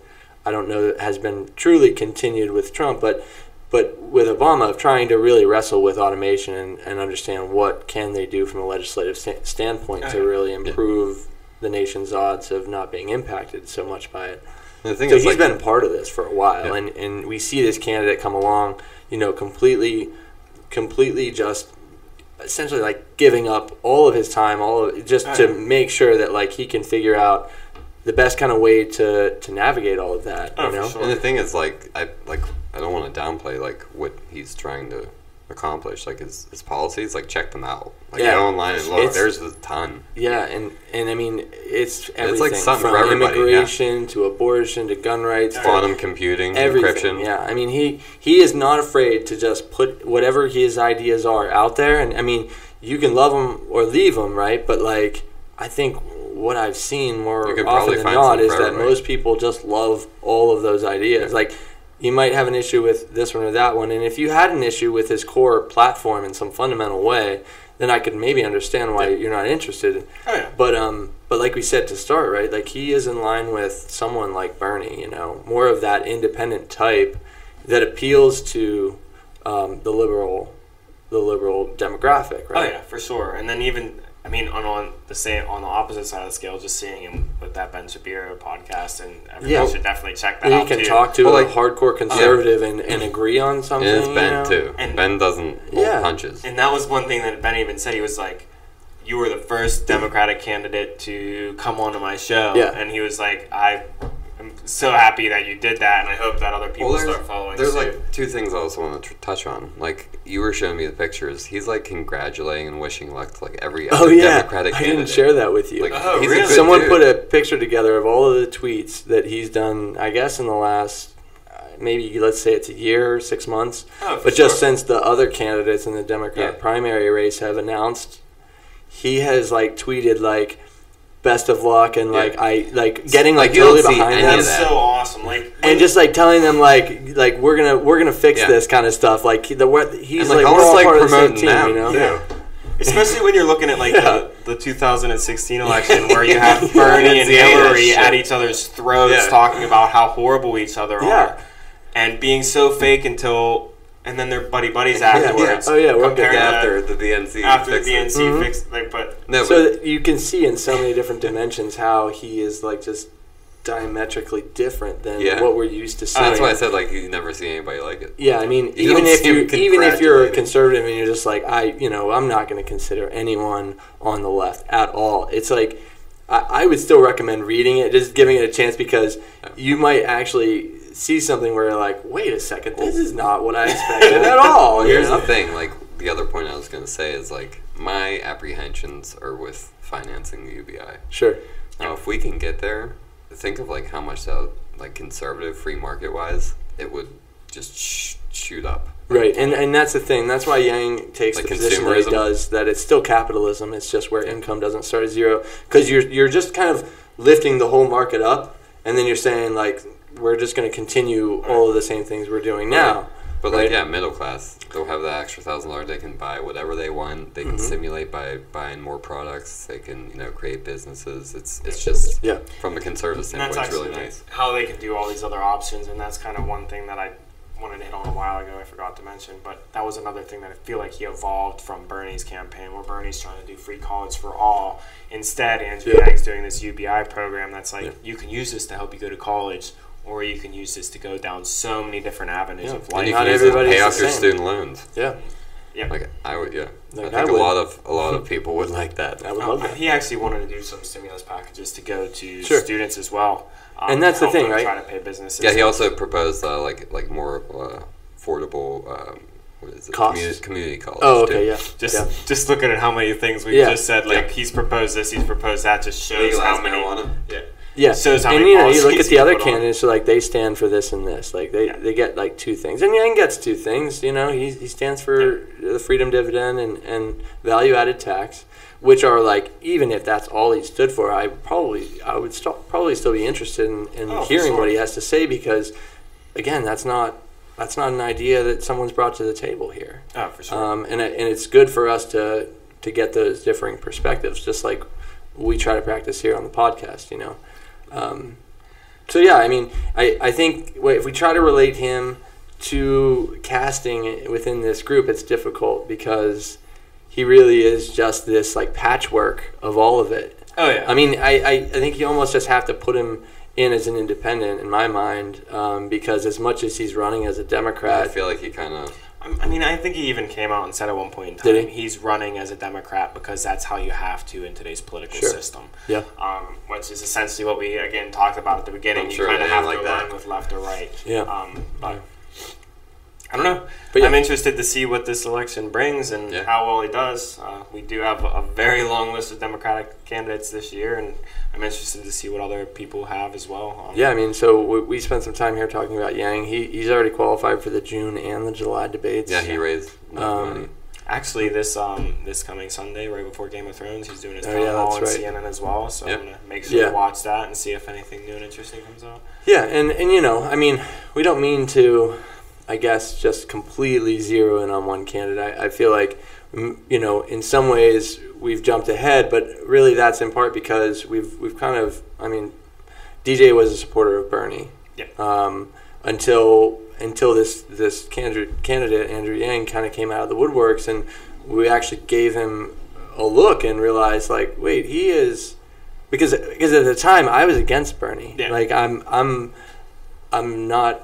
I don't know that has been truly continued with Trump, but with Obama, of trying to really wrestle with automation and understand what can they do from a legislative standpoint to really improve the nation's odds of not being impacted so much by it. The thing so is, he's been part of this for a while, and we see this candidate come along, completely just essentially like giving up all of his time, to make sure that like he can figure out the best kind of way to navigate all of that. Sure. And the thing is, I don't want to downplay like what he's trying to accomplish, like his policies. Like, check them out. Like, go online and look. There's a ton. Yeah, and I mean it's everything. It's like something from for everybody, immigration to abortion to gun rights, quantum computing, everything. encryption. Yeah, I mean he is not afraid to just put whatever his ideas are out there, and I mean you can love them or leave them, right? But like I think what I've seen more often than not is that most people just love all of those ideas. Like, you might have an issue with this one or that one, and if you had an issue with his core platform in some fundamental way, then I could maybe understand why you're not interested. But like we said to start, right? Like, he is in line with someone like Bernie, more of that independent type that appeals to the liberal demographic, right? Oh yeah, for sure. And then even, I mean, on the opposite side of the scale, just seeing him with that Ben Shapiro podcast, and everyone should definitely check that out. You can talk to a hardcore conservative and agree on something. And it's Ben too. And Ben doesn't pull punches. And that was one thing that Ben even said. He was like, "You were the first Democratic candidate to come onto my show," and he was like, I'm so happy that you did that, and I hope that other people start following There's suit. like two things I also want to touch on. Like, you were showing me the pictures. He's like congratulating and wishing luck to like every other Democratic candidate. I didn't share that with you. Like, he's really? Someone put a picture together of all of the tweets that he's done, I guess, in the last maybe, let's say it's a year or 6 months. But just since the other candidates in the Democrat primary race have announced, he has like tweeted like, best of luck, and getting like totally behind them. That's so awesome. Like, and just like telling them like we're gonna fix this kind of stuff. Like he's like we're all part of the same team, Yeah. Especially when you're looking at like the 2016 election, where you have Bernie and Hillary at each other's throats talking about how horrible each other are, and being so fake and then they're buddies afterwards. We'll get after the DNC. After the DNC fixed, so you can see in so many different dimensions how he is like just diametrically different than what we're used to seeing. That's why I said like you never see anybody like it. Yeah, I mean, even if you're a conservative and you're just like I'm not going to consider anyone on the left at all. It's like I would still recommend reading it, just giving it a chance, because you might actually see something where you're like, wait a second, this is not what I expected at all. Here's the thing, like, the other point I was going to say is, like, my apprehensions are with financing the UBI. Sure. Now, if we can get there, think of, like, how much that, like, conservative, free market-wise, it would just shoot up. Right, and that's the thing. That's why Yang takes the position that he does, that it's still capitalism. It's just where income doesn't start at zero. Because you're just kind of lifting the whole market up, and then you're saying, like, we're just going to continue all of the same things we're doing now. But like, middle class, they'll have that extra $1,000. They can buy whatever they want. They can stimulate by buying more products. They can, create businesses. It's just from a conservative standpoint, it's really nice. How they can do all these other options, and that's kind of one thing that I wanted to hit on a while ago. I forgot to mention, but that was another thing that I feel like he evolved from Bernie's campaign, where Bernie's trying to do free college for all. Instead, Andrew Yang's doing this UBI program that's like, you can use this to help you go to college, or you can use this to go down so many different avenues of life. And you can use it to pay off your student loans. Yeah. Like, I would, I think a lot of people would like that. I would love that. He actually wanted to do some stimulus packages to go to students as well. And that's the thing, right? Try to pay businesses. Yeah, he also proposed like more affordable what is it? Community college. Oh, okay, Just looking at how many things we just said, like he's proposed this, he's proposed that, just shows how many. Yeah, shows how and many you look at the other candidates, so like they stand for this and this, like they get like two things, and Yang gets two things. He stands for the freedom dividend and value added tax, which are like, even if that's all he stood for, I would probably still be interested in hearing what he has to say, because again, that's not that's not an idea that someone's brought to the table here. Oh, for sure. And it's good for us to get those differing perspectives, just like we try to practice here on the podcast, you know. So yeah, I mean, I think if we try to relate him to casting within this group, it's difficult because he really is just this like patchwork of all of it. Oh yeah. I mean, I think you almost just have to put him in as an independent in my mind, because as much as he's running as a Democrat, I feel like he kind of. I mean, I think he even came out and said at one point in time he's running as a Democrat because that's how you have to in today's political system. Yeah. Which is essentially what we again talked about at the beginning. You kind of have like to that. run with left or right. Yeah. But I don't know. But yeah. I'm interested to see what this election brings and how well he does. We do have a very long list of Democratic candidates this year, and I'm interested to see what other people have as well. Yeah, I mean, so we spent some time here talking about Yang. He's already qualified for the June and the July debates. Yeah, he raised money. Actually, this coming Sunday, right before Game of Thrones, he's doing his town hall on CNN as well. So I'm gonna make sure to watch that and see if anything new and interesting comes out. Yeah, and you know, I mean, we don't mean to, I guess, just completely zero in on one candidate. I feel like, you know, in some ways we've jumped ahead, but really that's in part because we've kind of, I mean, DJ was a supporter of Bernie. Yeah. Until this candidate Andrew Yang kind of came out of the woodworks, and we actually gave him a look and realized, like, wait, he is, because at the time I was against Bernie. Yeah. Like I'm not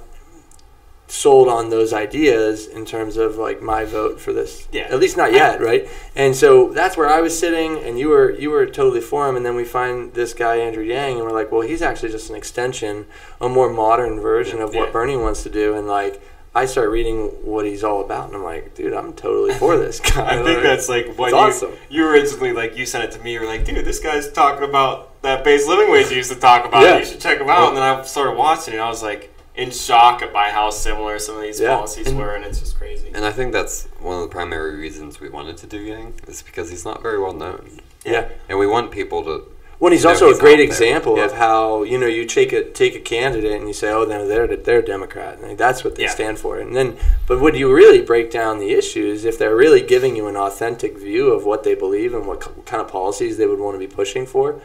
sold on those ideas in terms of like my vote for this. Yeah. At least not yet, right? And so that's where I was sitting, and you were totally for him, and then we find this guy Andrew Yang, and we're like, well, he's actually just an extension, a more modern version of what Bernie wants to do, and like I start reading what he's all about, and I'm like, dude, I'm totally for this guy. I think that's like what awesome. You originally, like, you sent it to me. You were like, dude, this guy's talking about that base living wage you used to talk about. Yeah. You should check him out. And then I started watching it, and I was like in shock by how similar some of these policies were, and it's just crazy. And I think that's one of the primary reasons we wanted to do Yang, is because he's not very well known. Yeah. And we want people to. Well, he's also a great example of how, you know, you take a candidate and you say, oh, no, they're a Democrat, and that's what they stand for. And then, but when you really break down the issues, if they're really giving you an authentic view of what they believe and what kind of policies they would want to be pushing for,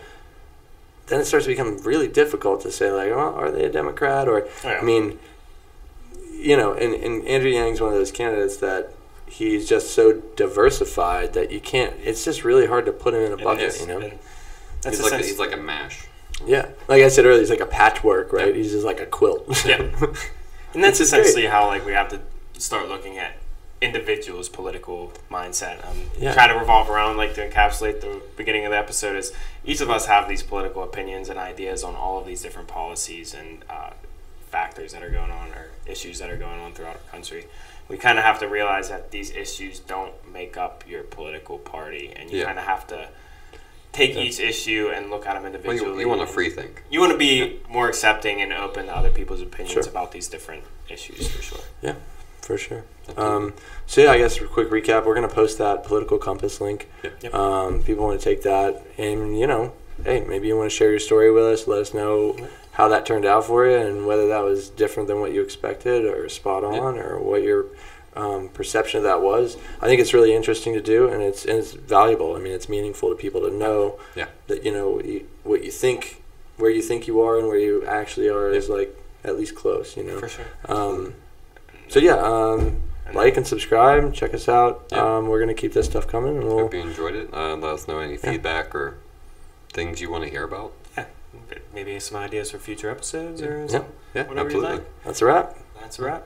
then it starts to become really difficult to say, like, well, are they a Democrat? Or, I mean, you know, and Andrew Yang's one of those candidates that he's just so diversified that you can't, it's just really hard to put him in a bucket, you know? He's like a mash. Yeah. Like I said earlier, he's like a patchwork, right? He's just like a quilt. Yeah. And that's essentially how, like, we have to start looking at individuals' political mindset. Try to revolve around, like, to encapsulate the beginning of the episode, is each of us have these political opinions and ideas on all of these different policies and factors that are going on, or issues that are going on throughout our country. We kind of have to realize that these issues don't make up your political party, and you kind of have to take each issue and look at them individually. Well, you want to free think. You want to be more accepting and open to other people's opinions about these different issues, for sure. Yeah, for sure. So yeah, I guess a quick recap. We're going to post that political compass link. People want to take that, and, you know, hey, maybe you want to share your story with us. Let us know how that turned out for you, and whether that was different than what you expected, or spot on, or what your perception of that was. I think it's really interesting to do, and it's valuable. I mean, it's meaningful to people to know that, you know, what you think, where you think you are and where you actually are is, like, at least close, you know. For sure. So yeah, like and subscribe, check us out. We're gonna keep this stuff coming, and we'll hope you enjoyed it. Let us know any feedback or things you want to hear about. Maybe some ideas for future episodes or something. Yeah, whatever absolutely. you like. That's a wrap. That's a wrap.